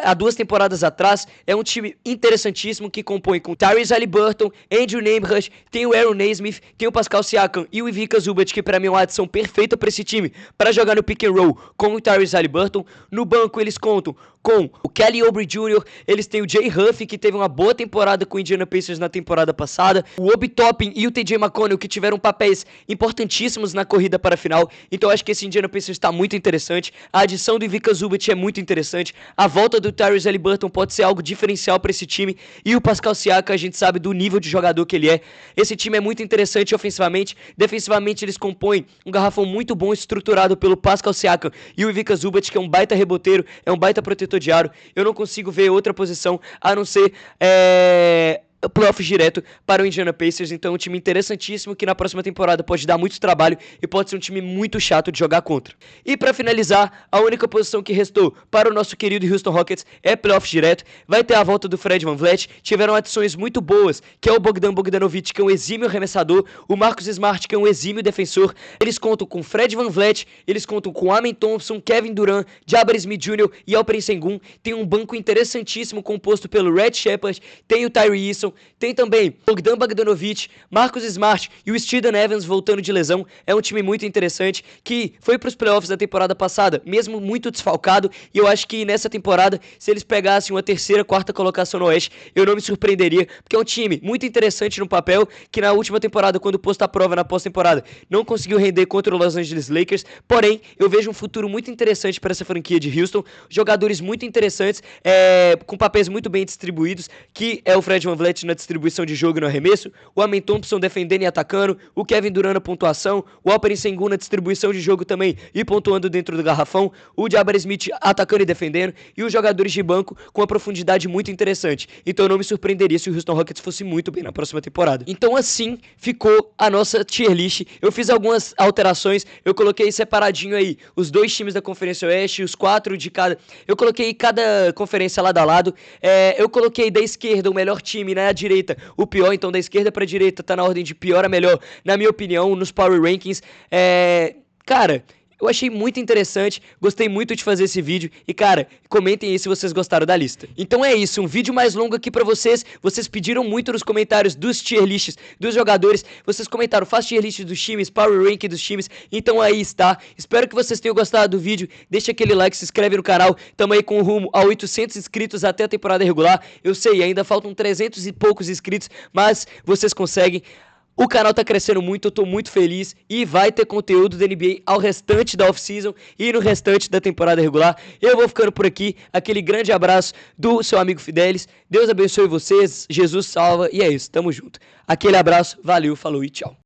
há 2 temporadas atrás. É um time interessantíssimo que compõe com Tyrese Haliburton, Andrew Nembhard, tem o Aaron Nesmith, tem o Pascal Siakam e o Ivica Zubac, que pra mim é uma adição perfeita pra esse time, para jogar no pick and roll com o Tyrese Haliburton. No banco eles contam com o Kelly Oubre Jr., eles têm o Jay Huff, que teve uma boa temporada com o Indiana Pacers na temporada passada, o Obi Toppin e o TJ McConnell, que tiveram papéis importantíssimos na corrida para a final. Então eu acho que esse Indiana Pacers está muito interessante. A adição do Ivica Zubac é muito interessante, a volta do Tyrese Haliburton pode ser algo diferencial para esse time, e o Pascal Siakam, a gente sabe do nível de jogador que ele é. Esse time é muito interessante ofensivamente, defensivamente eles compõem um garrafão muito bom, estruturado pelo Pascal Siakam e o Ivica Zubac, que é um baita reboteiro, é um baita protetor de aro. Eu não consigo ver outra posição a não ser playoffs direto para o Indiana Pacers. Então é um time interessantíssimo que na próxima temporada pode dar muito trabalho e pode ser um time muito chato de jogar contra. E para finalizar, a única posição que restou para o nosso querido Houston Rockets é playoffs direto. Vai ter a volta do Fred VanVleet, tiveram adições muito boas, que é o Bogdan Bogdanovic, que é um exímio arremessador, o Marcus Smart, que é um exímio defensor. Eles contam com Fred VanVleet, eles contam com Amen Thompson, Kevin Durant, Jabari Smith Jr. e Alperen Sengun. Tem um banco interessantíssimo composto pelo Red Shepard, tem o Tyree Eason, tem também Bogdan Bogdanovic, Marcus Smart e o Steven Evans voltando de lesão. É um time muito interessante que foi para os playoffs da temporada passada, mesmo muito desfalcado, e eu acho que nessa temporada, se eles pegassem uma terceira, quarta colocação no Oeste, eu não me surpreenderia, porque é um time muito interessante no papel, que na última temporada, quando posto à prova na pós-temporada, não conseguiu render contra o Los Angeles Lakers, porém, eu vejo um futuro muito interessante para essa franquia de Houston, jogadores muito interessantes, com papéis muito bem distribuídos, que é o Fred VanVleet na distribuição de jogo e no arremesso, o Amen Thompson defendendo e atacando, o Kevin Durant na pontuação, o Alperen Sengun na distribuição de jogo também e pontuando dentro do garrafão, o Jabari Smith atacando e defendendo, e os jogadores de banco com uma profundidade muito interessante. Então eu não me surpreenderia se o Houston Rockets fosse muito bem na próxima temporada. Então assim ficou a nossa tier list. Eu fiz algumas alterações, eu coloquei separadinho aí os 2 times da Conferência Oeste, os 4 de cada... Eu coloquei cada conferência lado a lado. Eu coloquei da esquerda o melhor time, na direita o pior, então da esquerda pra direita tá na ordem de pior a melhor, na minha opinião, nos Power Rankings. Cara, eu achei muito interessante, gostei muito de fazer esse vídeo e, cara, comentem aí se vocês gostaram da lista. Então é isso, um vídeo mais longo aqui pra vocês. Vocês pediram muito nos comentários dos tier lists dos jogadores, vocês comentaram, faz tier list dos times, Power Ranking dos times, então aí está. Espero que vocês tenham gostado do vídeo, deixa aquele like, se inscreve no canal, tamo aí com rumo a 800 inscritos até a temporada regular. Eu sei, ainda faltam 300 e poucos inscritos, mas vocês conseguem. O canal tá crescendo muito, eu tô muito feliz e vai ter conteúdo da NBA ao restante da off-season e no restante da temporada regular. Eu vou ficando por aqui, aquele grande abraço do seu amigo Fidelis. Deus abençoe vocês, Jesus salva e é isso, tamo junto. Aquele abraço, valeu, falou e tchau.